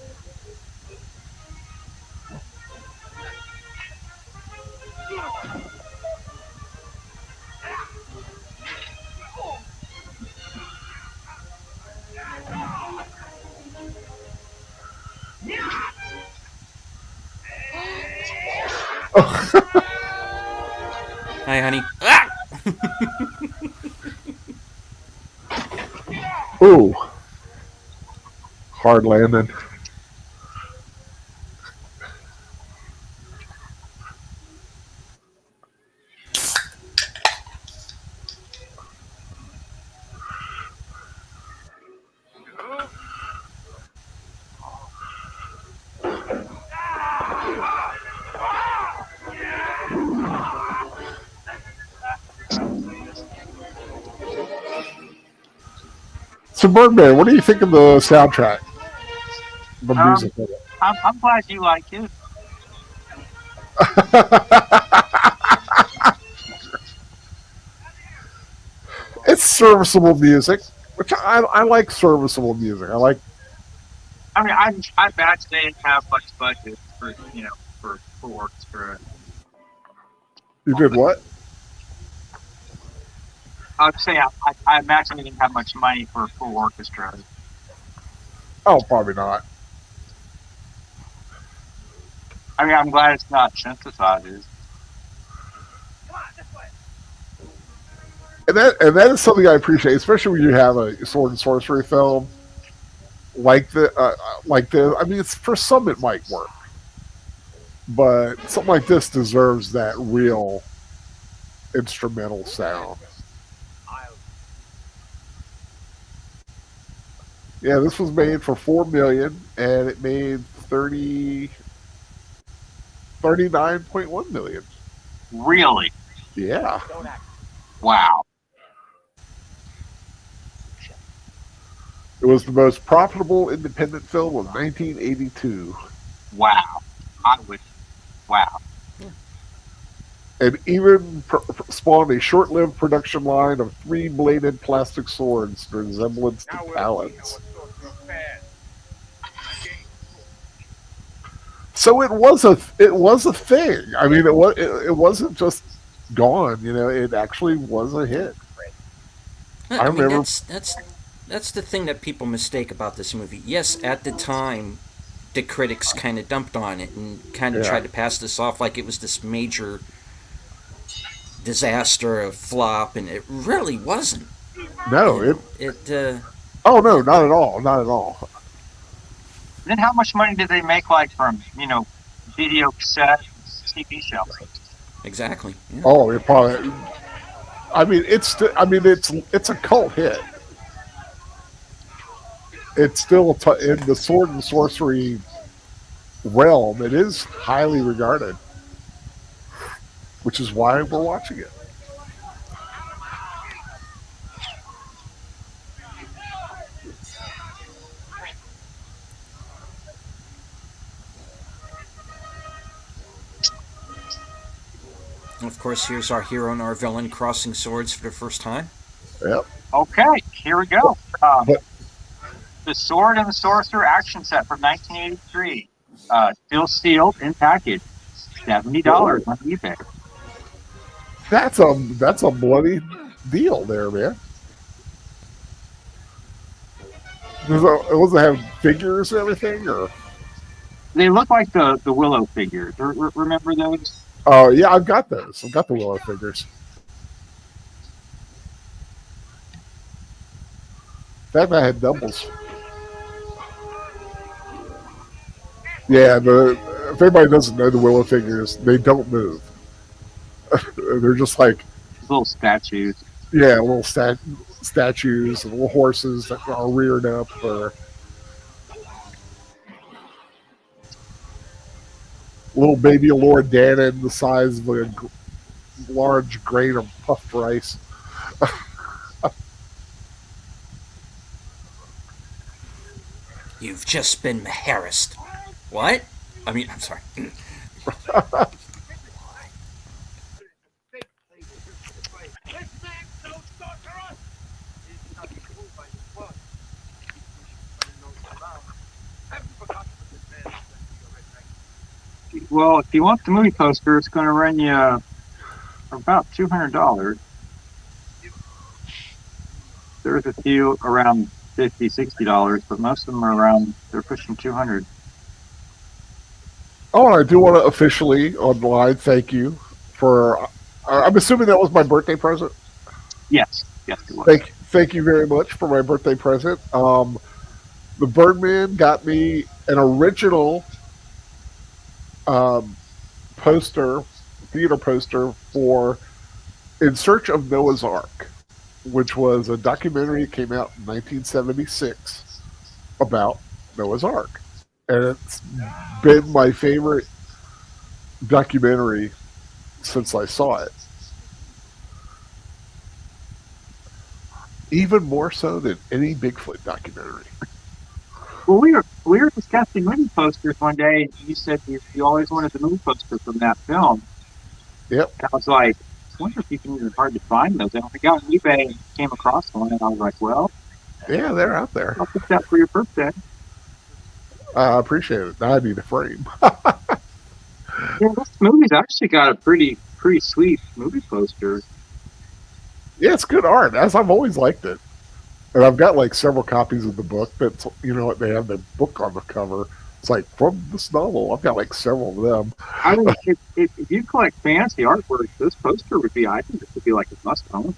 Hi, honey. Ah! Ooh. Hard landing. So, Birdman, what do you think of the soundtrack? The music of it? I'm glad you like it. It's serviceable music, which I like serviceable music. I like. I mean, I imagine they didn't have much budget for for orchestra. You did what? I would say I imagine they didn't have much money for a full orchestra. Oh, probably not. I mean, I'm glad it's not synthesizers. And that is something I appreciate, especially when you have a sword and sorcery film like the. I mean, it's for some it might work, but something like this deserves that real instrumental sound. Yeah, this was made for $4 million, and it made 39.1 million. Really? Yeah. Wow. It was the most profitable independent film of 1982. Wow. I would. Wow. And even spawned a short-lived production line of 3-bladed plastic swords in resemblance to talons. So it was a thing. I mean, it wasn't just gone. You know, it actually was a hit. I remember that's the thing that people mistake about this movie. Yes, at the time, the critics kind of dumped on it and kind of tried to pass this off like it was this major disaster, a flop, and it really wasn't. No, it oh no, not at all, not at all. Then how much money did they make, like from video cassette, TV shells? Exactly. Yeah. Oh, it probably. I mean, it's a cult hit. It's still in the sword and sorcery realm. It is highly regarded, which is why we're watching it. And of course, here's our hero and our villain crossing swords for the first time. Yep. Okay, here we go. But- The Sword and the Sorcerer action set from 1983. Still sealed in package. $70 on eBay. That's a bloody deal there, man. It doesn't have figures and everything, or They look like the Willow figures. Remember those? oh yeah, I've got those. I've got the Willow figures. In fact, I had doubles. Yeah, if anybody doesn't know the Willow figures, they don't move. They're just like Little statues. yeah, little statues, little horses that are reared up, or little baby Lord Dannon the size of a large grain of puffed rice. You've just been Maharis. What? I mean, I'm sorry. Well, if you want the movie poster, it's going to run you about $200. There's a few around $50, $60, but most of them are around, they're pushing 200. Oh, and I do want to officially online thank you for. I'm assuming that was my birthday present. Yes, it was. Thank you very much for my birthday present. The Birdman got me an original poster, theater poster for In Search of Noah's Ark, which was a documentary that came out in 1976 about Noah's Ark. And it's been my favorite documentary since I saw it. Even more so than any Bigfoot documentary. Well, we were discussing movie posters one day, and you said you always wanted the movie poster from that film. Yep. And I was like, I wonder if you can even hard to find those. And I got on eBay and came across one, and I was like, well, yeah, they're out there. I'll pick that for your birthday. I appreciate it. Now I need a frame. Yeah, this movie's actually got a pretty sweet movie poster. Yeah, it's good art, as I've always liked it. And I've got like several copies of the book that's, they have the book on the cover. It's like from this novel. I've got like several of them. I mean, if you collect fancy artwork, this poster would be, I think it would be like a must own.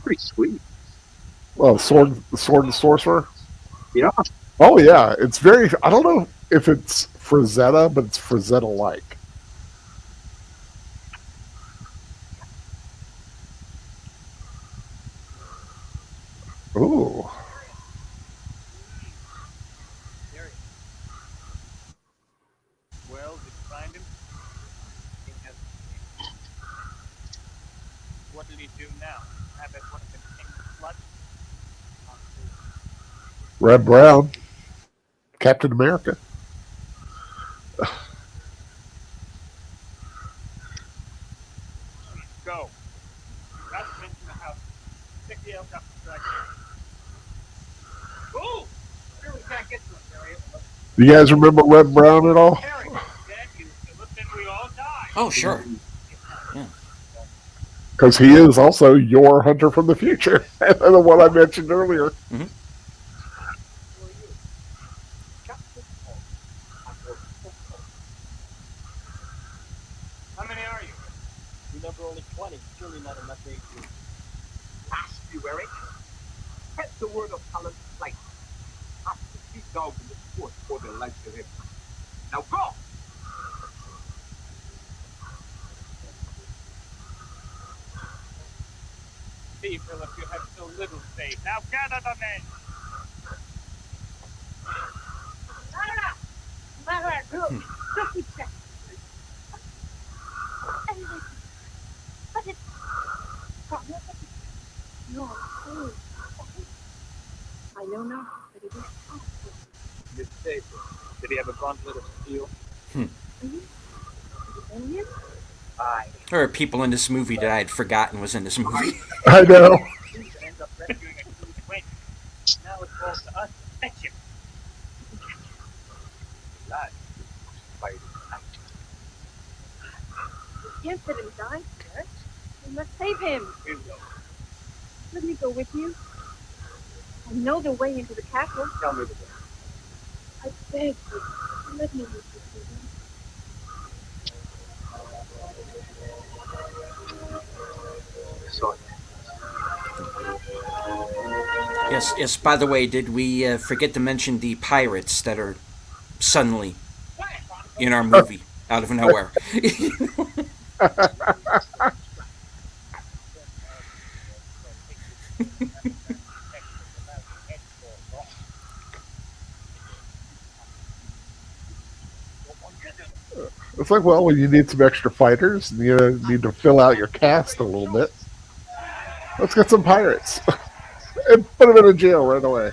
Pretty sweet. Well, the Sword and Sorcerer? Yeah. Oh, yeah. It's very, I don't know if it's Frazetta, but it's Frazetta-like. Ooh. Well, did you find him? What did he do now? Have it one of the king's blood? Red Brown. Captain America. Go. That's into the house. Stick the elk up the dragon. Ooh! Sure we can't get to him, Harry. Do you guys remember Red Brown at all? Harry, then we all die. Oh, sure. Because he is also your hunter from the future. The one I mentioned earlier. Mm-hmm. How many are you? We number only 20. Surely not enough age to ask you, Eric. Spread the word of talent like ask the street dogs in the foot for the likes of him. Now go! See, Philip, you have so little faith. Now gather the men! Just keep checking. But it's... No, please. I know not, but it is possible. Miss Saber, did he have a gauntlet of steel? Aye. There are people in this movie that I had forgotten was in this movie. I know. You can end up rescuing a huge win. Now it falls to us to fetch him. Lad, fight it out. You can't let him die, sir. We must save him. We will. Let me go with you. I know the way into the castle. Tell me the way. I beg you, let me with you, Susan. Sorry. Yes. By the way, did we forget to mention the pirates that are suddenly in our movie out of nowhere? It's like, well, when you need some extra fighters, and you need to fill out your cast a little bit. Let's get some pirates and put them in a jail right away.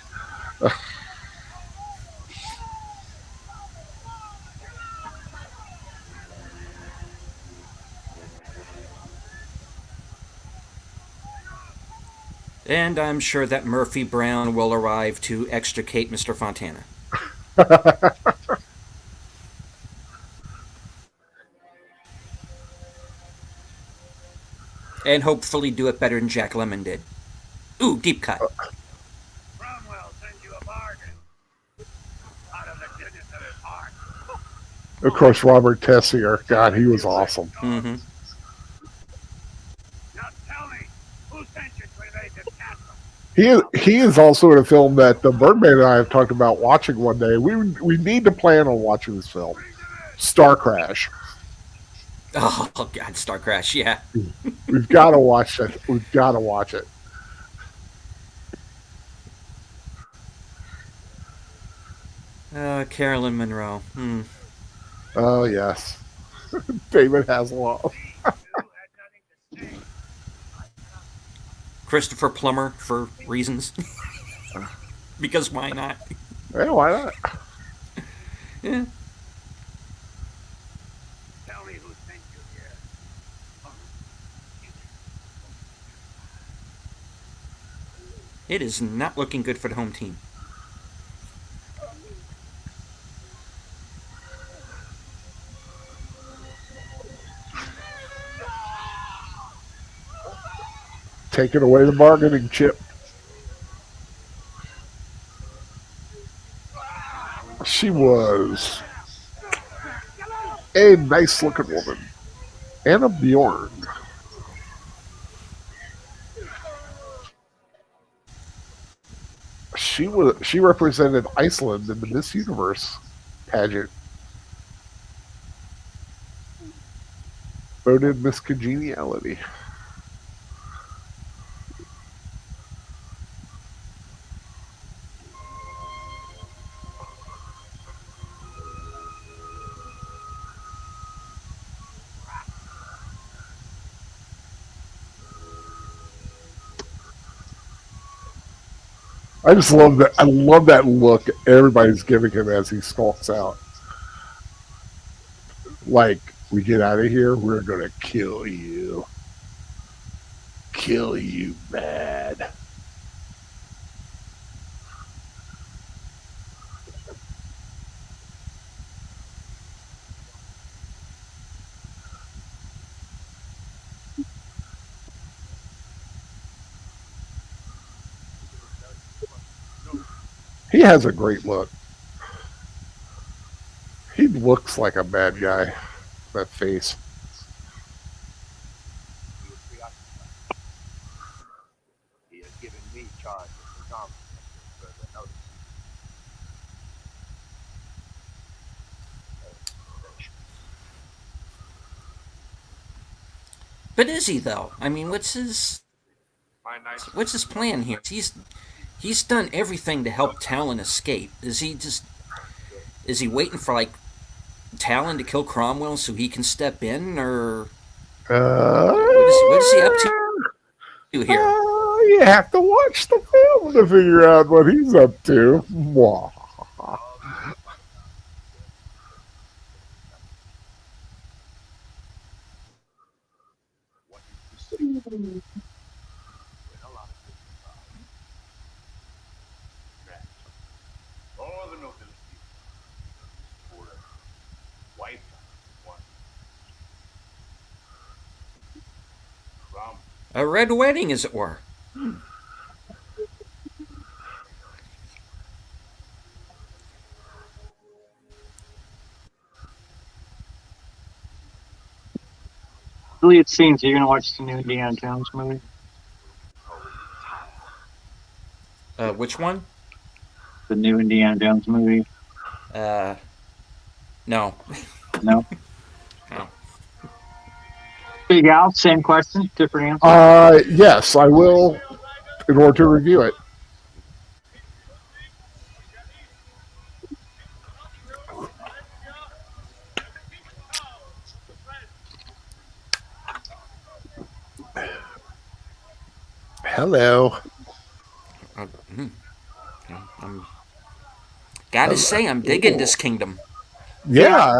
And I'm sure that Murphy Brown will arrive to extricate Mr. Fontana. And hopefully do it better than Jack Lemmon did. Ooh, deep cut. Cromwell sends you a bargain. Out of the goodness of his heart. Of course, Robert Tessier. God, he was awesome. Mm-hmm. Now tell me, who sent you to invade this castle? He is also in a film that Birdman and I have talked about watching one day. We need to plan on watching this film, Star Crash. Oh God, Star Crash, yeah. We've got to watch it. We've got to watch it. Carolyn Monroe. Oh yes, David Hasselhoff. Christopher Plummer for reasons. Because why not? Yeah, why not? Yeah. Tell me who sent you here. It is not looking good for the home team. Taking away the bargaining chip. She was a nice looking woman. Anna Bjorn. She represented Iceland in the Miss Universe pageant. Voted Miss Congeniality. I just love that. I love that look everybody's giving him as he stalks out. Like, we get out of here, we're gonna kill you. Kill you bad. He has a great look. He looks like a bad guy. That face. He has given me charge of the garment until further notice. But is he though? I mean, what's his plan here? He's done everything to help Talon escape. Is he waiting for like Talon to kill Cromwell so he can step in, or what is he up to here? You have to watch the film to figure out what he's up to. Mwah. What is the secret? When a lot of things are all the nobility for a wife one from A red wedding, as it were. Really, it seems you're gonna watch the new Indiana Jones movie. Which one? The new Indiana Jones movie. No. No. No. Big Al, same question, different answer. Yes, I will in order to review it. Hello. I'm gotta say, I'm digging this kingdom. Yeah.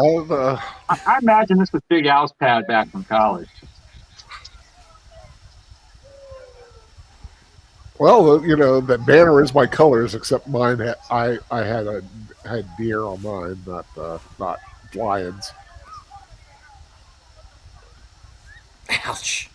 I imagine this was Big Al's pad back from college. Well, that banner is my colors, except mine. I had deer on mine, not lions. Ouch.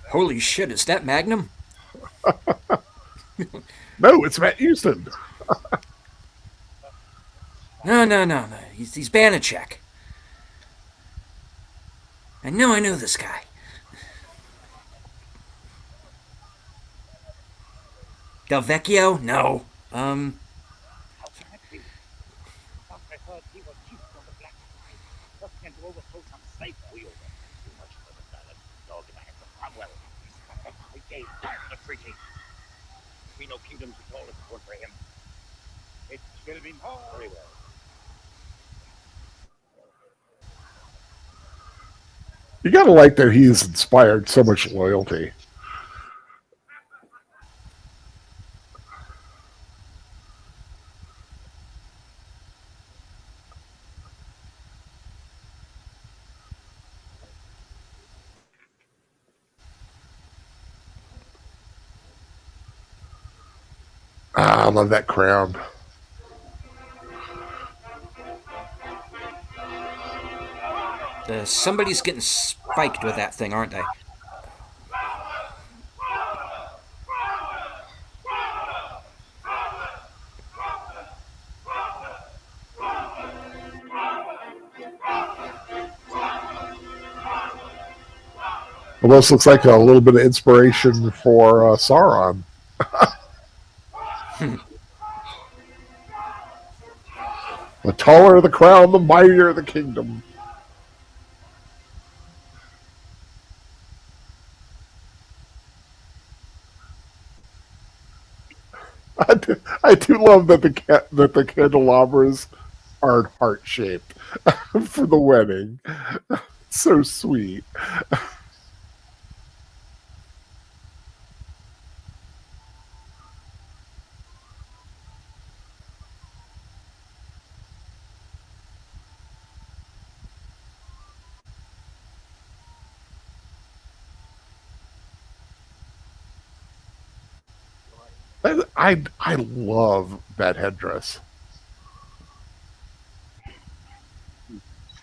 Holy shit, is that Magnum? No, it's Matt Houston. No. He's Banachek. I know this guy. Del Vecchio? No. How can that be? I heard he was chief on the Black Side, working to overthrow some slave wheel. Too much for the silent dog in the hands of Cromwell. I gave back the treaty. We know kingdoms at all if it weren't for him. It will be very well. You gotta like that he's inspired so much loyalty. I love that crown. Somebody's getting spiked with that thing, aren't they? Almost looks like a little bit of inspiration for Sauron. The taller the crown, the mightier the kingdom. I do love that the candelabras are heart shaped for the wedding. So sweet. I love that headdress.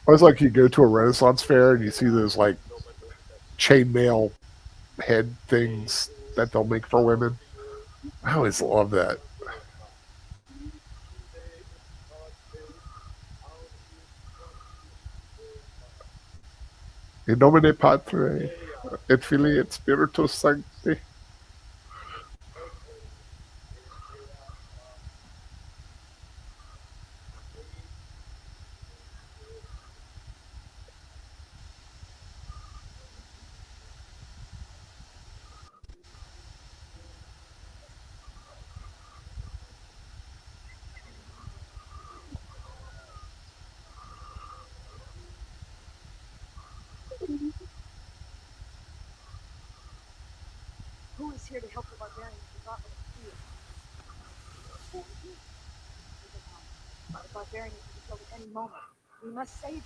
Always like you go to a Renaissance fair and you see those like chainmail head things that they'll make for women. I always love that. In nomine Patre, et Filii, et Spiritus Sancti. Who is here to help the barbarians who got what the barbarian is to be killed at any moment. We must save him.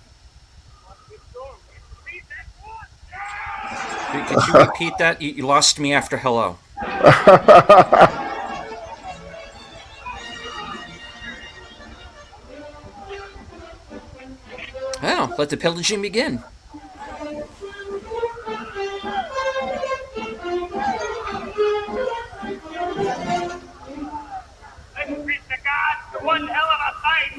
Could you repeat that? You lost me after hello. Well, let the pillaging begin. Let's treat the gods to one hell of a fight.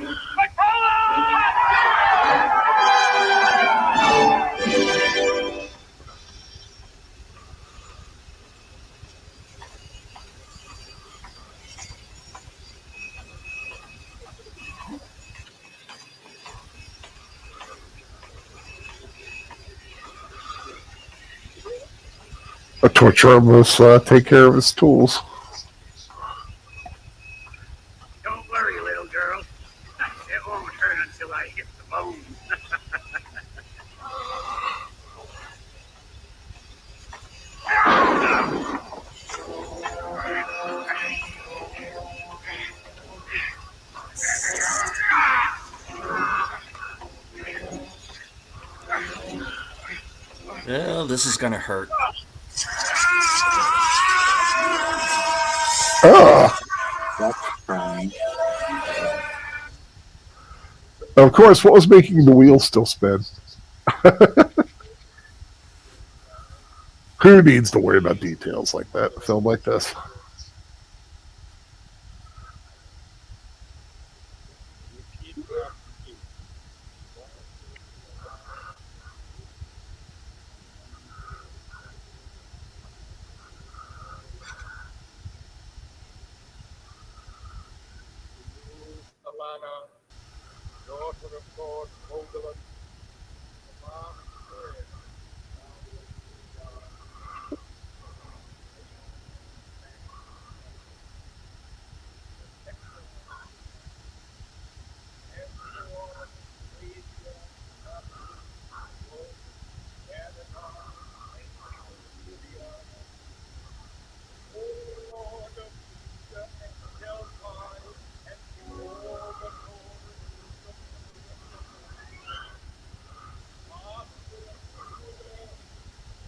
A torturer must take care of his tools. Don't worry, little girl. It won't hurt until I hit the bone. Well, this is gonna hurt. Of course, what was making the wheel still spin? Who needs to worry about details like that in a film like this? Alana, daughter of Lord Voldemort.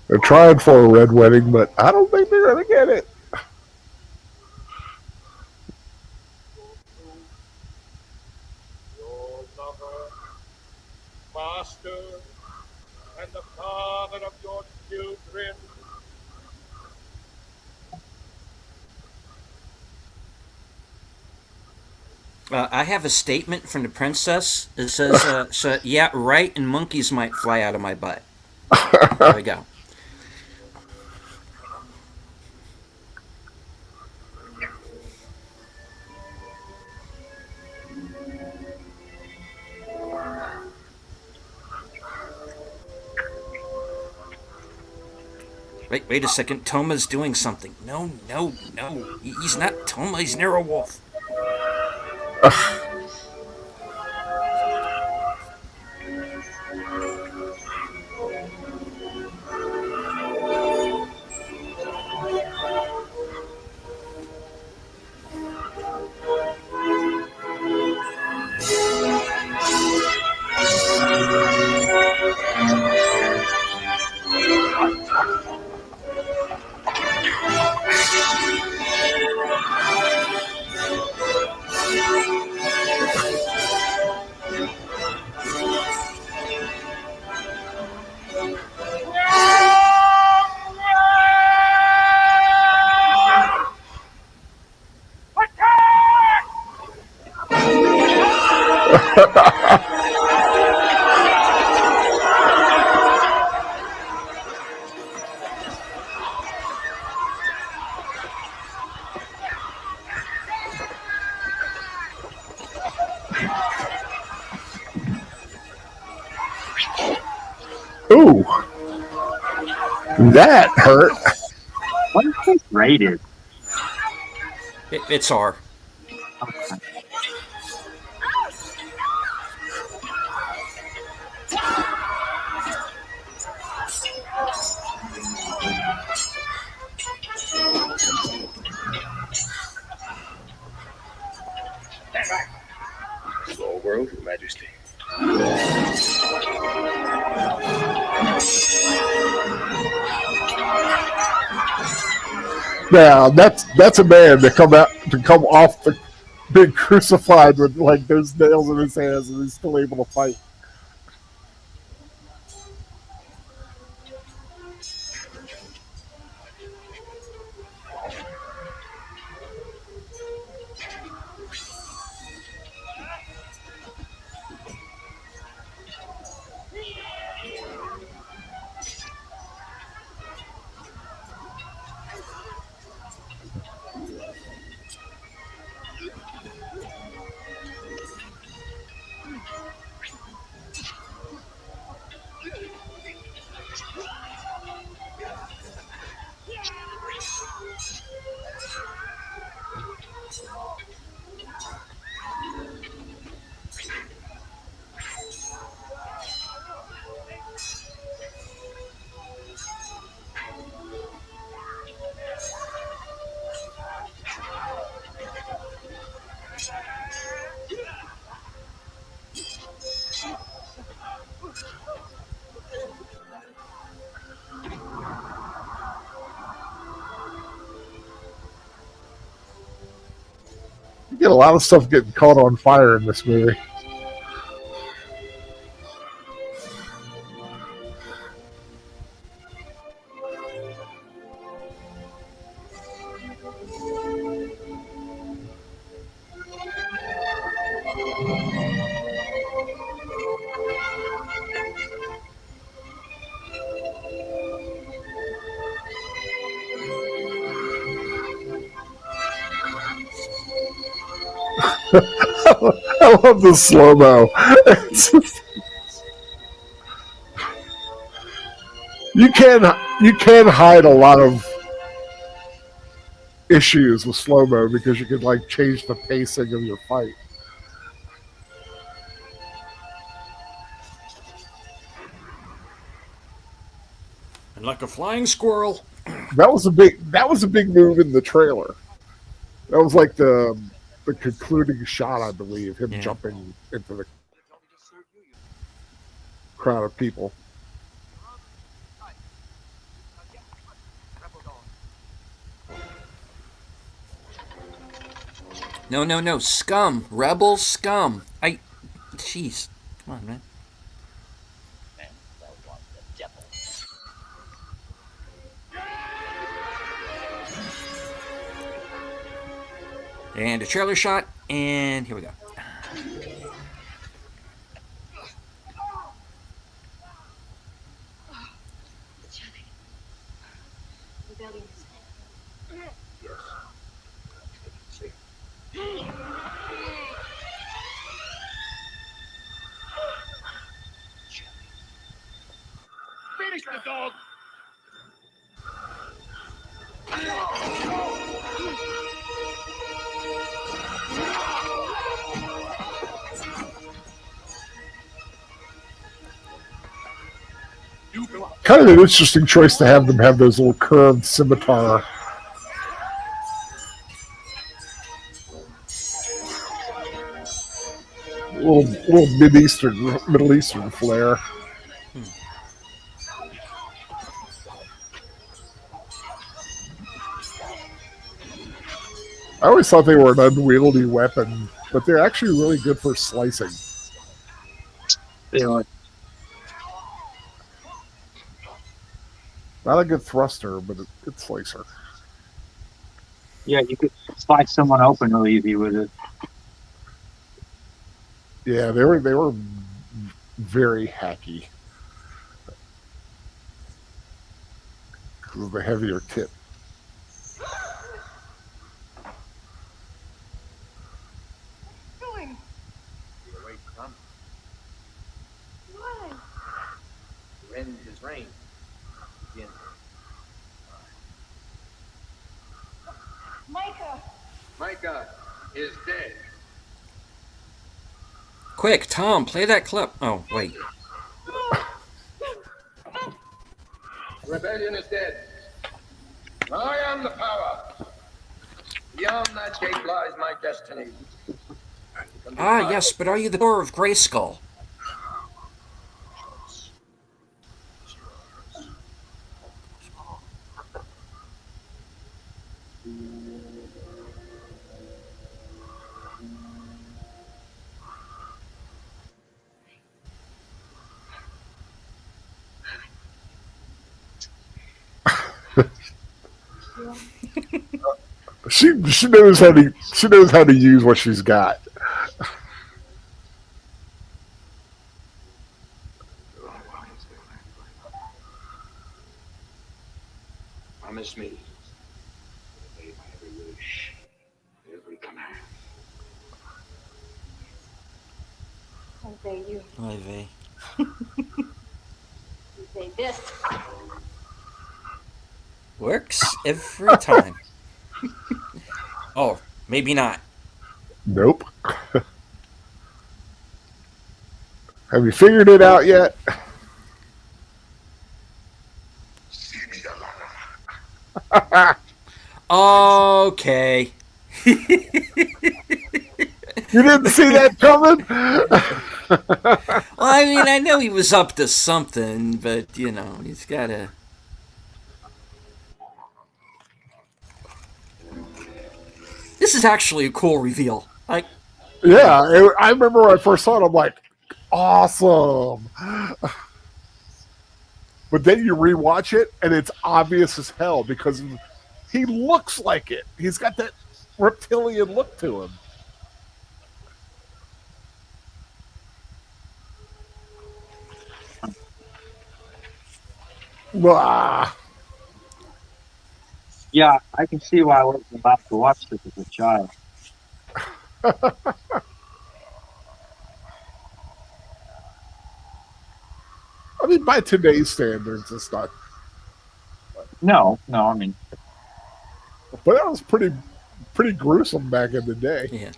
They're trying for a red wedding, but I don't think they're going to get it. Your lover, master, and the father of your children. I have a statement from the princess. It says, so, yeah, right, and monkeys might fly out of my butt. There we go. Wait a second. Toma's doing something. No. He's not Toma. He's Wolf. Ooh, that hurt. What is this rated? It's R. Okay. Small world, Your Majesty. Yeah, that's a man to come off the being crucified with like those nails in his hands, and he's still able to fight. You get a lot of stuff getting caught on fire in this movie. I love the slow mo. You can hide a lot of issues with slow mo because you can like change the pacing of your fight. And like a flying squirrel. That was a big move in the trailer. That was like the concluding shot, I believe, him jumping into the crowd of people. No, scum, rebel scum. Jeez, come on, man. And a trailer shot, and here we go. Finish the dog! Kind of an interesting choice to have them have those little curved scimitar. Little Middle Eastern flair. I always thought they were an unwieldy weapon, but they're actually really good for slicing. They are. Not a good thruster, but a good slicer. Yeah, you could slice someone open real easy with it. Yeah, they were very hacky because of the heavier tip. Doing? You're awake, son. Why? Your end is reign. Begin. Micah! Micah is dead. Quick, Tom, play that clip. Oh, wait. The rebellion is dead. I am the power. Beyond that gate lies my destiny. Ah, yes, but are you the door of Grayskull? She knows how to use what she's got. Promise me. Obey my every wish, every command. Obey you. Ivy. Obey this. Works every time. Oh, maybe not. Nope. Have you figured it out yet? Okay. You didn't see that coming? Well, I mean, I know he was up to something, but, you know, he's got to... This is actually a cool reveal. Like, Yeah, I remember when I first saw it, I'm like, awesome. But then you rewatch it, and it's obvious as hell because he looks like it. He's got that reptilian look to him. Blah. Yeah, I can see why I wasn't about to watch this as a child. I mean, by today's standards, it's not. No, I mean, But that was pretty gruesome back in the day. yeah.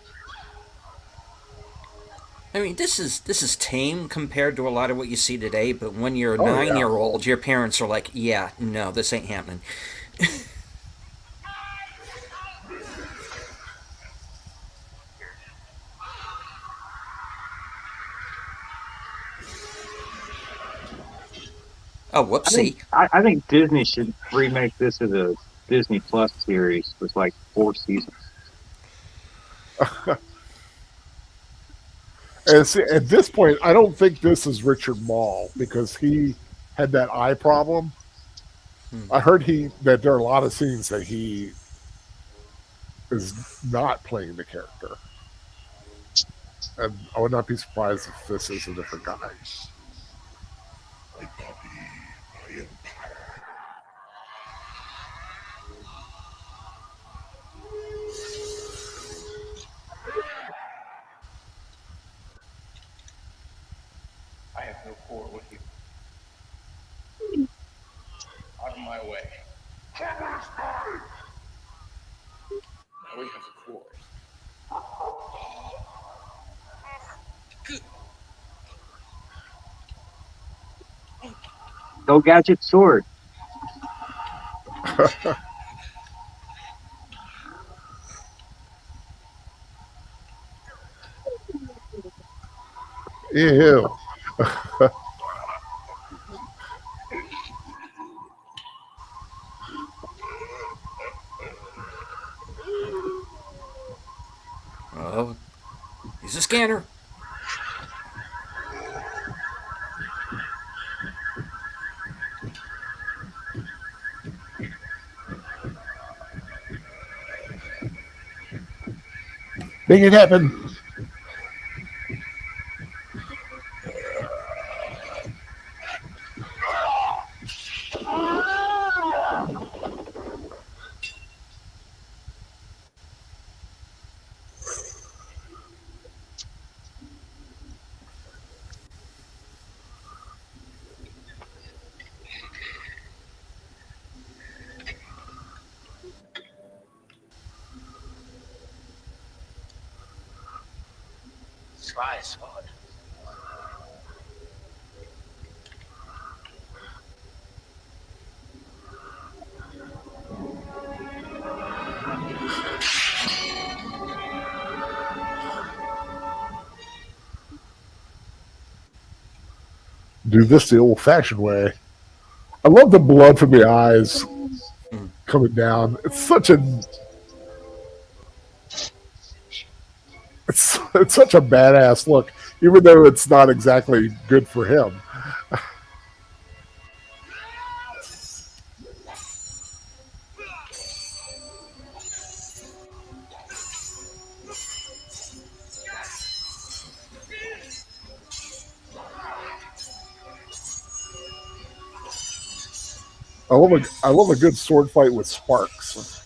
I mean, this is tame compared to a lot of what you see today, but when you're a 9-year-old, your parents are like, yeah, no, this ain't happening. Oh, whoopsie. I think Disney should remake this as a Disney Plus series with like 4 seasons. And see, at this point, I don't think this is Richard Moll because he had that eye problem. I heard that there are a lot of scenes that he is not playing the character. And I would not be surprised if this is a different guy. My body, my empire. I have no quarrel with you. Out of my way. Now we have a quarrel. Go Gadget Sword. Ew. Oh, he's a scanner. Make it happen. my sword. Do this the old-fashioned way. I love the blood from the eyes coming down. It's such a it's such a badass look, even though it's not exactly good for him. I love a good sword fight with sparks.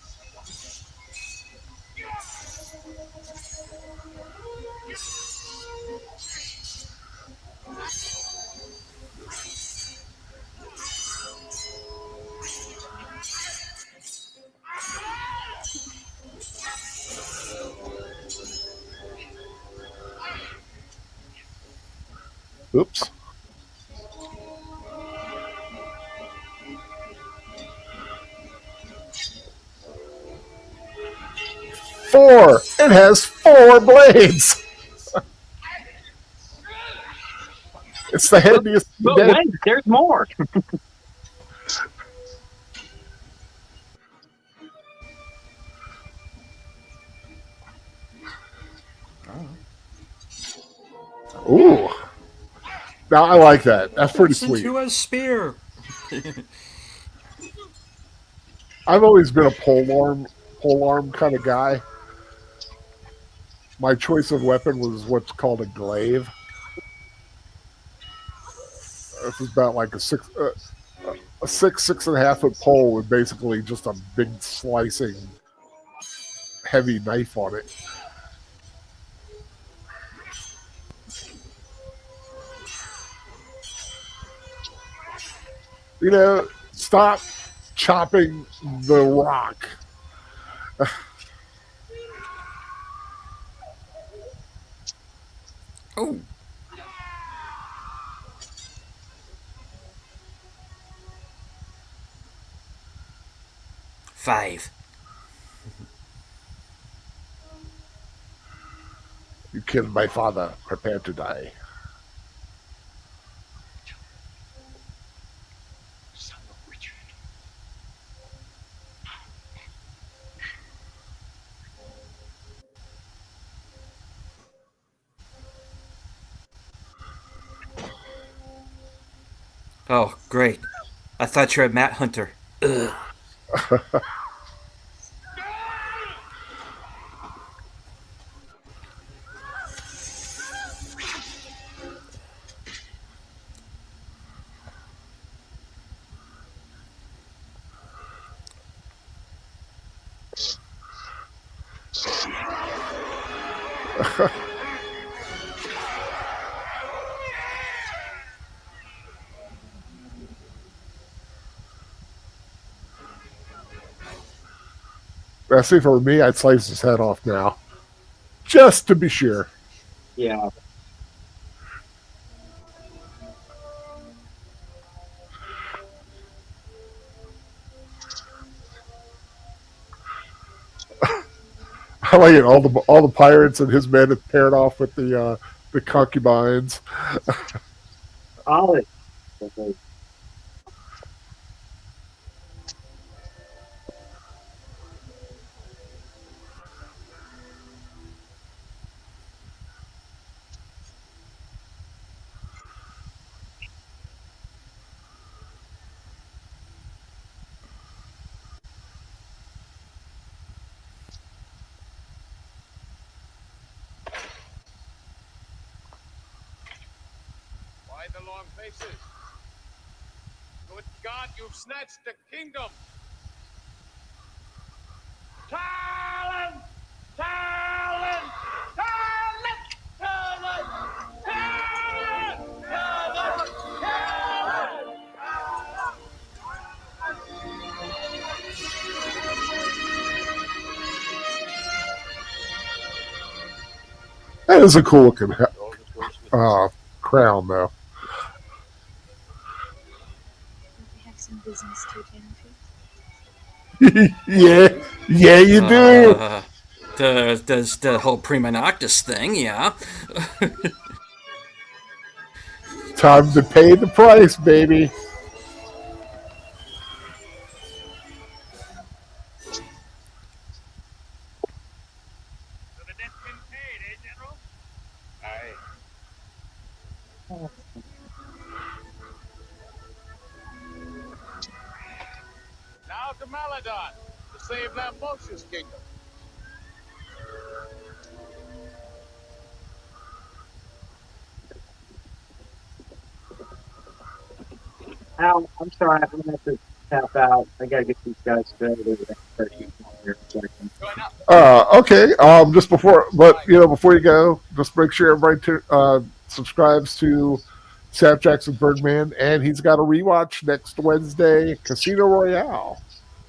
Oops. Four. It has 4 blades. It's the handiest. But wait, there's more. Ooh. Now I like that. That's pretty sweet. Into a spear. I've always been a polearm kind of guy. My choice of weapon was what's called a glaive. This is about like a 6.5 foot pole with basically just a big slicing heavy knife on it. You know, stop chopping the rock. Oh. Five. You killed my father. Prepare to die. Son of Richard. Oh, great. I thought you were a Matt Hunter. Ugh. I see, for me, I'd slice his head off now, just to be sure. Yeah. I like it. All the pirates and his men have paired off with the concubines. Olive. Why the long faces? Good God, you've snatched the kingdom! Talon! Talon! Talon! Talon! Talon! Talon! Talon! That is a cool looking crown, though. We have some business to attend to. Yeah, you do. The whole prima noctis thing, yeah. Time to pay the price, baby. So the debt's been paid, eh, General? Aye. Now to Maladon, to save Lambosius' kingdom. Al, I'm sorry, I'm gonna have to tap out. I gotta get these guys started. Okay. Just before you go, just make sure everybody subscribes to Sam Jackson Birdman, and he's got a rewatch next Wednesday, Casino Royale.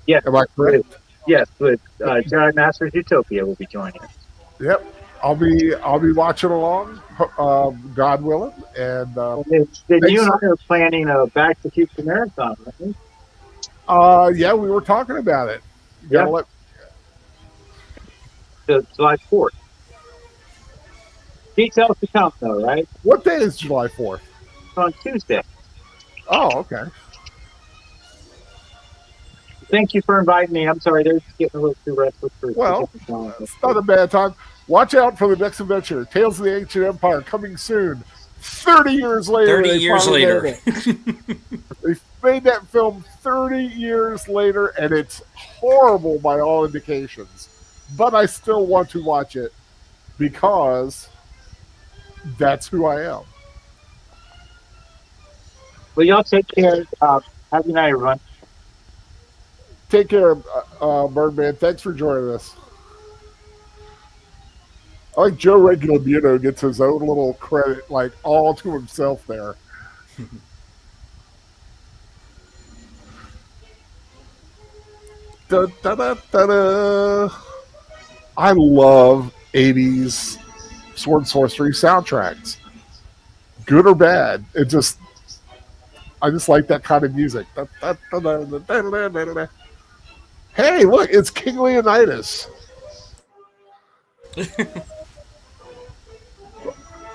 Yes. Am I correct? Yes, with Jedi Masters Utopia will be joining us. Yep. I'll be watching along, God willing, and Then you and I are planning a Back to Future marathon, right? yeah, we were talking about it. You gotta July 4th. Details to come, though, right? What day is July 4th? It's on Tuesday. Oh, okay. Thank you for inviting me. I'm sorry, they're just getting a little too restless for Well, it's not a bad time. Watch out for the next adventure, Tales of the Ancient Empire, coming soon. 30 years later. 30 years later. They made that film 30 years later, and it's horrible by all indications. But I still want to watch it because that's who I am. Well, y'all take care. Have a good night, everyone. Take care, Birdman. Thanks for joining us. I like Joe Regulamino gets his own little credit, like all to himself there. Da, da, da, da, da. I love 80s sword and sorcery soundtracks. Good or bad. I just like that kind of music. Da, da, da, da, da, da, da, da, da. Hey, look, it's King Leonidas.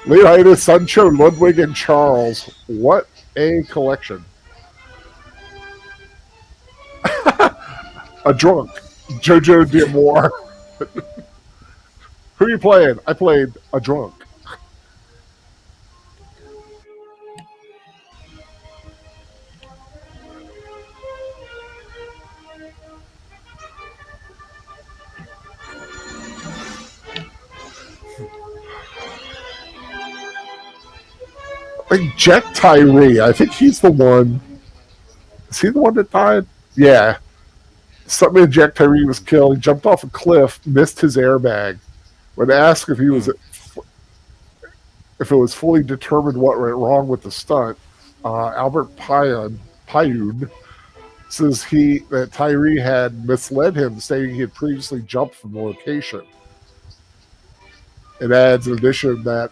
Leonidas, Sancho, Ludwig, and Charles. What a collection. A drunk. Jojo D'Amour. Who are you playing? I played a drunk. Like Jack Tyree, I think he's the one. Is he the one that died? Yeah. Something Jack Tyree was killed. He jumped off a cliff, missed his airbag. When asked if it was fully determined what went wrong with the stunt, Albert Payun says that Tyree had misled him, saying he had previously jumped from the location. It adds in addition that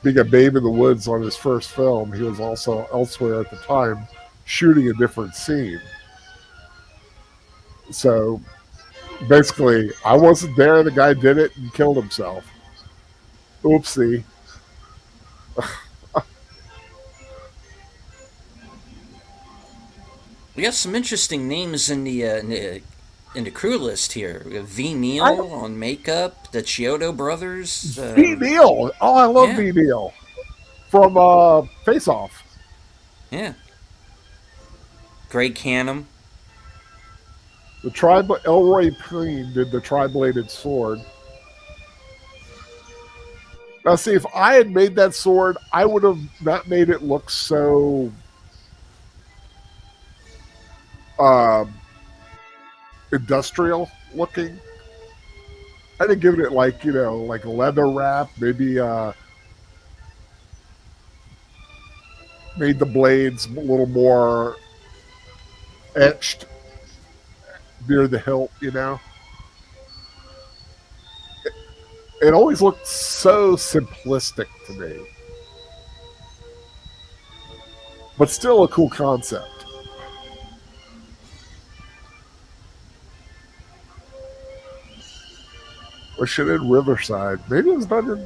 being a babe in the woods on his first film, he was also elsewhere at the time shooting a different scene. So basically, I wasn't there, the guy did it and killed himself. Oopsie. We got some interesting names in the crew list here. We got V. Neal on makeup, the Chiodo brothers. V. Neal! Oh, I love V. Neal. From Face Off. Yeah. Greg Canham. The Elroy Payne did the tri-bladed sword. Now, see, if I had made that sword, I would have not made it look so industrial looking. I'd have given it like a leather wrap, maybe made the blades a little more etched near the hilt, It always looked so simplistic to me. but still a cool concept. Or should in Riverside? Maybe it was done in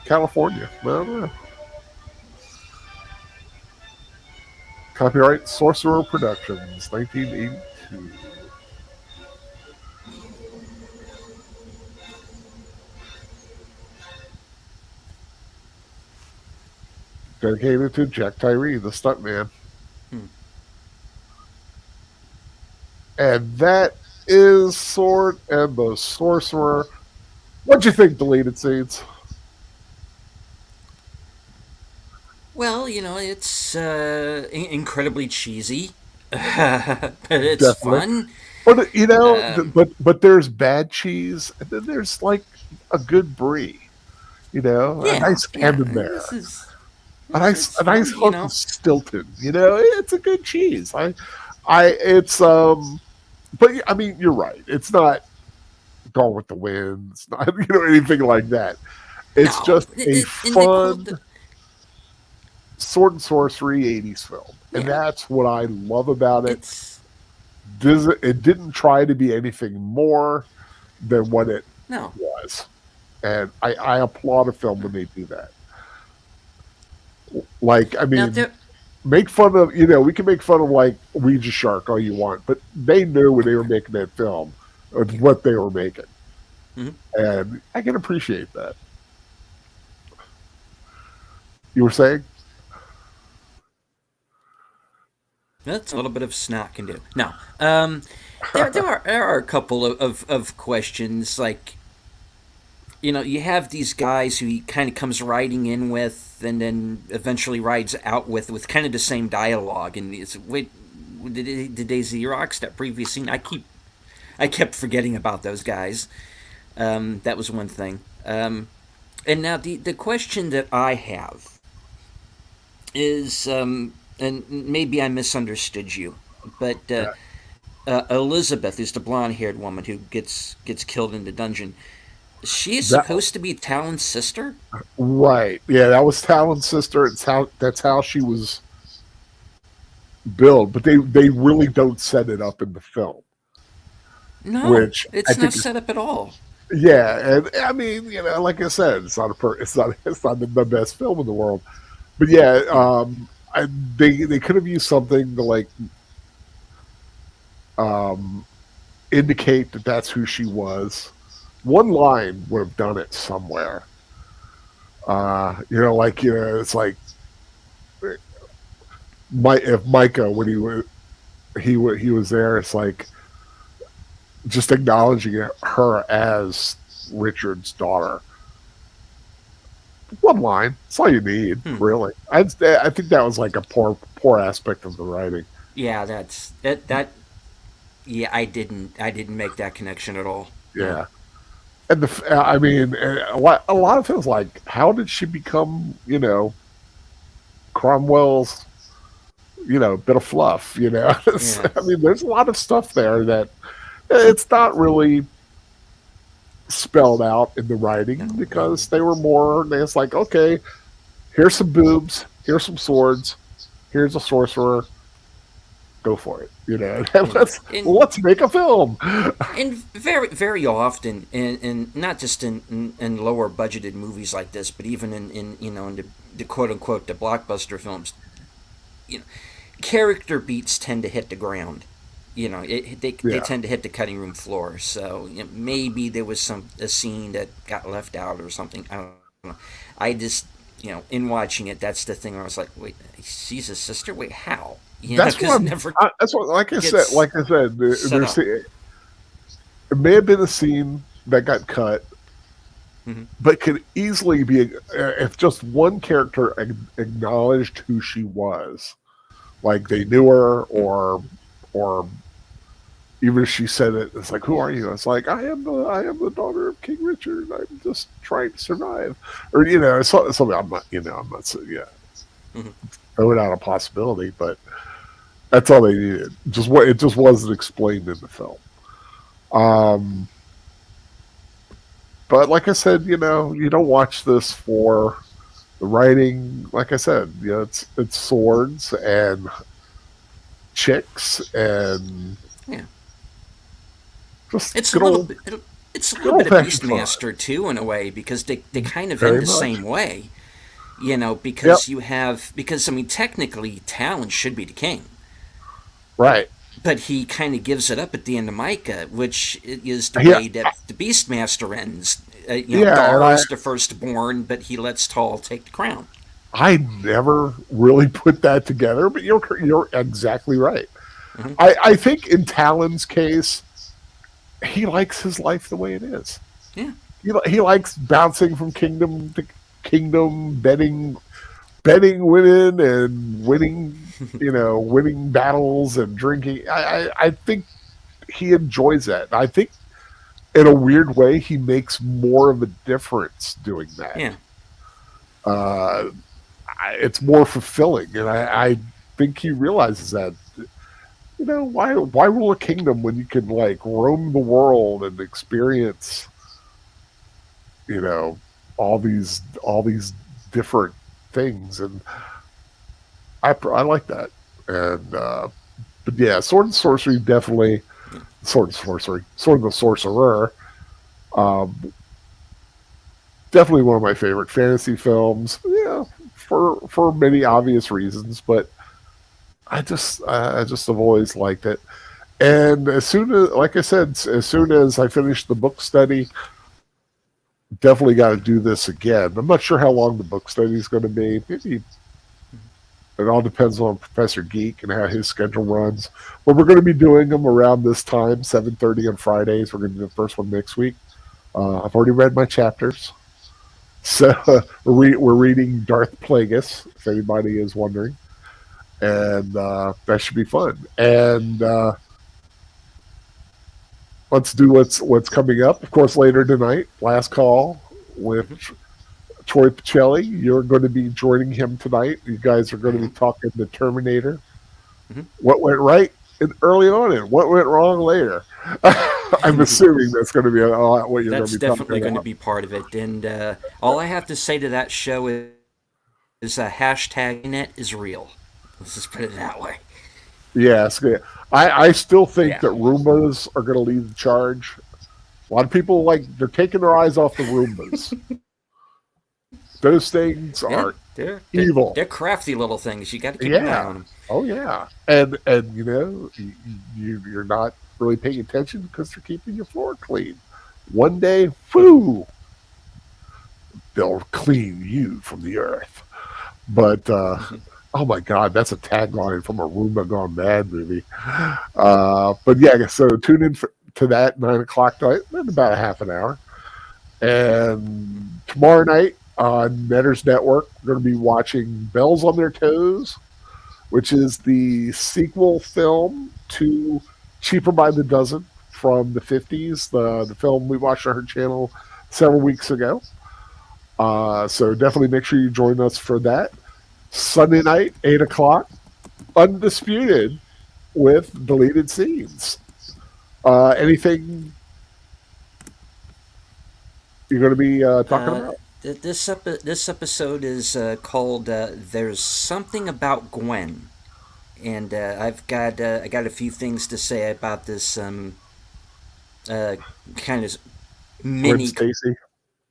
California. I don't know. Copyright Sorcerer Productions, 1982. Dedicated to Jack Tyree, the stuntman. And that is Sword and the Sorcerer. What'd you think, deleted scenes? Well, it's incredibly cheesy, but it's Definitely. fun. But but there's bad cheese, and then there's like a good brie. A nice camembert, a nice hook of Stilton. It's a good cheese. It's but I mean, you're right. It's not Gone with the Wind. It's not anything like that. It's just a fun sword and sorcery 80s film, and that's what I love about it. It didn't try to be anything more than what it was, and I applaud a film when they do that. Like, I mean, make fun of we can make fun of like Ouija Shark all you want, but they knew when they were making that film what they were making, and I can appreciate that. You were saying? That's a little bit of snot can do. Now, there are a couple of questions, like, you have these guys who he kind of comes riding in with, and then eventually rides out with kind of the same dialogue. And it's, wait, did they Xerox that previous scene? I kept forgetting about those guys. That was one thing. And now the question that I have is, and maybe I misunderstood you, but Elizabeth is the blonde-haired woman who gets killed in the dungeon. She is supposed to be Talon's sister? Right. Yeah, that was Talon's sister. That's how she was billed, but they really don't set it up in the film. No, it's not set up at all. Yeah, and I mean, like I said, it's not the best film in the world, but yeah, they could have used something to like indicate that that's who she was. One line would have done it somewhere. It's like if Micah, when he was there, it's like just acknowledging her as Richard's daughter. One line. That's all you need, really. I think that was like a poor aspect of the writing. Yeah, that. Yeah, I didn't make that connection at all. Yeah, and I mean, a lot of things like, how did she become, Cromwell's, bit of fluff, I mean, there's a lot of stuff there that it's not really spelled out in the writing, because it's like, okay, here's some boobs, here's some swords, here's a sorcerer, go for it, let's make a film. And very, very often, and not just in lower budgeted movies like this, but even in the quote unquote the blockbuster films, character beats tend to hit the ground. They tend to hit the cutting room floor. So maybe there was a scene that got left out or something. I don't know. I just, in watching it, that's the thing where I was like, wait, she's a sister? Wait, how? That's what, like I said, it may have been a scene that got cut, but could easily be if just one character acknowledged who she was, like they knew her, or even if she said it, it's like, who are you? It's like, I am the daughter of King Richard. I'm just trying to survive, or something. I'm not, throwing out a possibility, but that's all they needed. It just wasn't explained in the film. But like I said, you don't watch this for The writing, like I said, it's swords and chicks and Yeah. just It's a good little old, bit. It's a good little bit of old-fashioned fun. Beastmaster too, in a way, because they kind of Very end the much. same way. You know, Yep. because I mean, technically, Talon should be the king, Right. but he kind of gives it up at the end of Micah, which is the Yeah. way that the Beastmaster ends. Yeah, Gar and is the firstborn, but he lets Tall take the crown. I never really put that together, but you're exactly right. Mhm. I think in Talon's case, he likes his life the way it is. Yeah. He likes bouncing from kingdom to kingdom, betting women and winning, winning battles and drinking. I think he enjoys that. I think in a weird way, he makes more of a difference doing that. Yeah. It's more fulfilling, and I think he realizes that. Why rule a kingdom when you can roam the world and experience, all these different things, and I like that. And but yeah, Sword and Sorcery definitely. Sword and the Sorcerer. Definitely one of my favorite fantasy films. Yeah, for many obvious reasons, but I just have always liked it. And as soon as I finish the book study, definitely got to do this again. I'm not sure how long the book study is going to be. Maybe it all depends on Professor Geek and how his schedule runs. But we're going to be doing them around this time, 7:30 on Fridays. We're going to do the first one next week. I've already read my chapters. So we're reading Darth Plagueis, if anybody is wondering. And that should be fun. And let's do what's coming up. Of course, later tonight, Last Call with Troy Pacelli. You're going to be joining him tonight. You guys are going to be talking the Terminator. Mhm. What went right early on and what went wrong later. I'm assuming that's going to be a lot what you're going That's to be definitely talking going to about. be part of it. And all I have to say to that show is hashtag net is real. Let's just put it that way. Yeah, it's good. I still think Yeah. that Roombas are going to lead the charge. A lot of people they're taking their eyes off the Roombas. Those things Yeah, are they're evil. They're crafty little things. You got to keep an eye on them. Oh yeah, and you're not really paying attention because they're keeping your floor clean. One day, whoo, they'll clean you from the earth. But oh my God, that's a tagline from a Roomba Gone Mad movie. But yeah, so tune in to that 9:00 tonight in about a half an hour. And tomorrow night on Netters Network, we're going to be watching Bells on Their Toes, which is the sequel film to Cheaper by the Dozen from the 50s, the film we watched on her channel several weeks ago. So definitely make sure you join us for that. Sunday night, 8:00, Undisputed with deleted scenes. Anything you're going to be talking about? This episode is called "There's Something About Gwen," and I got a few things to say about this kind of mini Gwen Stacy.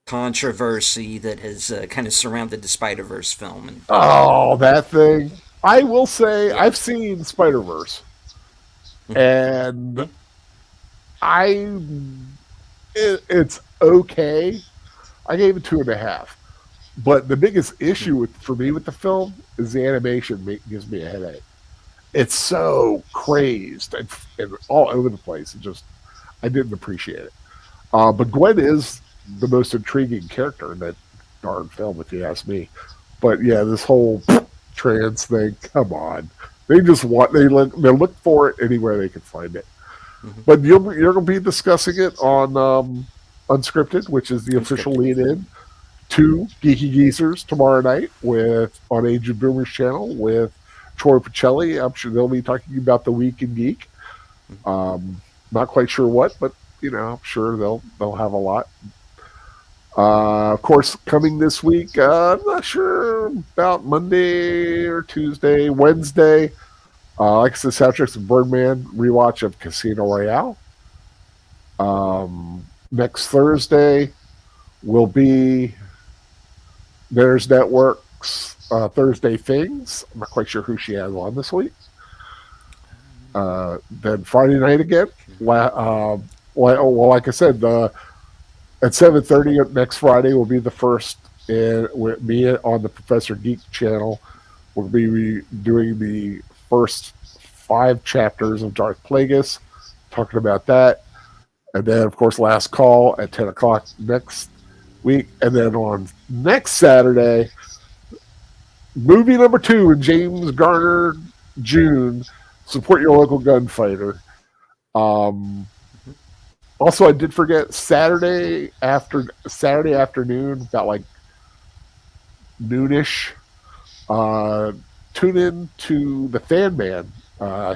controversy that has kind of surrounded the Spider-Verse film. And, Oh, that thing. I will say Yeah. I've seen Spider-Verse, and it's okay. I gave it 2.5. But the biggest issue for me with the film is the animation gives me a headache. It's so crazed and all over the place. I didn't appreciate it. But Gwen is the most intriguing character in that darn film, if you ask me. But yeah, this whole trans thing, come on. They look for it anywhere they can find it. Mm-hmm. But you're going to be discussing it on Unscripted, which is the official lead-in to Geeky Geezers tomorrow night on Age of Boomers channel with Troy Pacelli. I'm sure they'll be talking about the Week in Geek. Not quite sure what, but I'm sure they'll have a lot. Of course, coming this week, I'm not sure about Monday or Tuesday, Wednesday. Like I said, soundtracks of Birdman, rewatch of Casino Royale. Next Thursday will be There's Network's Thursday Things. I'm not quite sure who she has on this week. Then Friday night again. Well, like I said, at 7:30 next Friday will be the first with me on the Professor Geek channel. We'll be doing the first 5 chapters of Darth Plagueis, talking about that. And then, of course, Last Call at 10 o'clock next week. And then on next Saturday, movie number 2 in James Garner June, Support Your Local Gunfighter. Also, I did forget Saturday afternoon, about like noonish. Tune in to the Fan Man.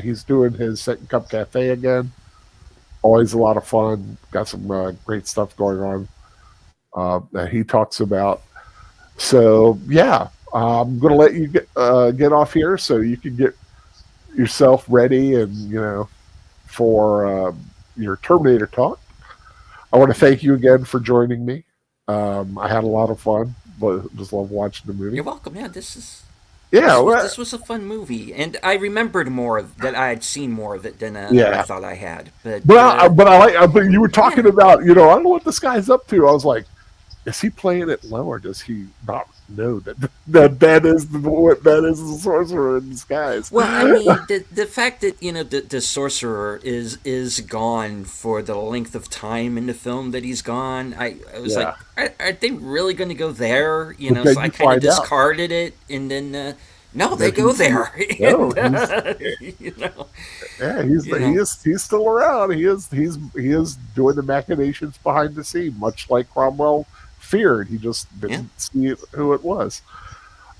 He's doing his Second Cup Cafe again. Always a lot of fun. Got some great stuff going on that he talks about. So yeah, I'm going to let you get off here so you can get yourself ready and for your Terminator talk. I want to thank you again for joining me. I had a lot of fun, but just love watching the movie. You're welcome. Yeah, this was a fun movie, and I remembered more that I had seen more of it than I thought I had. But you were talking about I don't know what this guy's up to. I was like, is he playing it low or does he not know that is the sorcerer in disguise? Well, I mean, the fact that the sorcerer is gone for the length of time in the film that he's gone, I was like, are they really going to go there? So I kind of discarded it, and then no, they go there. No, he's still around. He is doing the machinations behind the scene, much like Cromwell feared. He just didn't see who it was.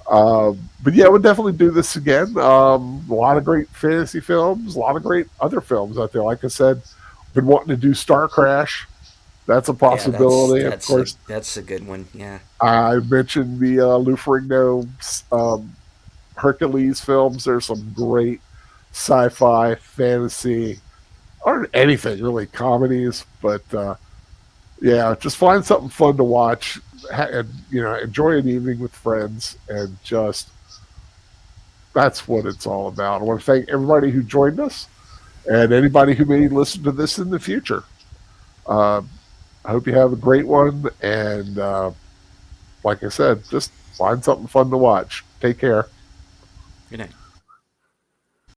But yeah, we'll definitely do this again. A lot of great fantasy films, a lot of great other films out there. Like I said, been wanting to do Star Crash. That's a possibility. Of course, that's a good one. Yeah, I mentioned the Lou Ferrigno Hercules films. There's some great sci-fi, fantasy, or anything really, comedies. But yeah, just find something fun to watch, and enjoy an evening with friends, and just that's what it's all about. I want to thank everybody who joined us, and anybody who may listen to this in the future. I hope you have a great one, and like I said, just find something fun to watch. Take care. Good night.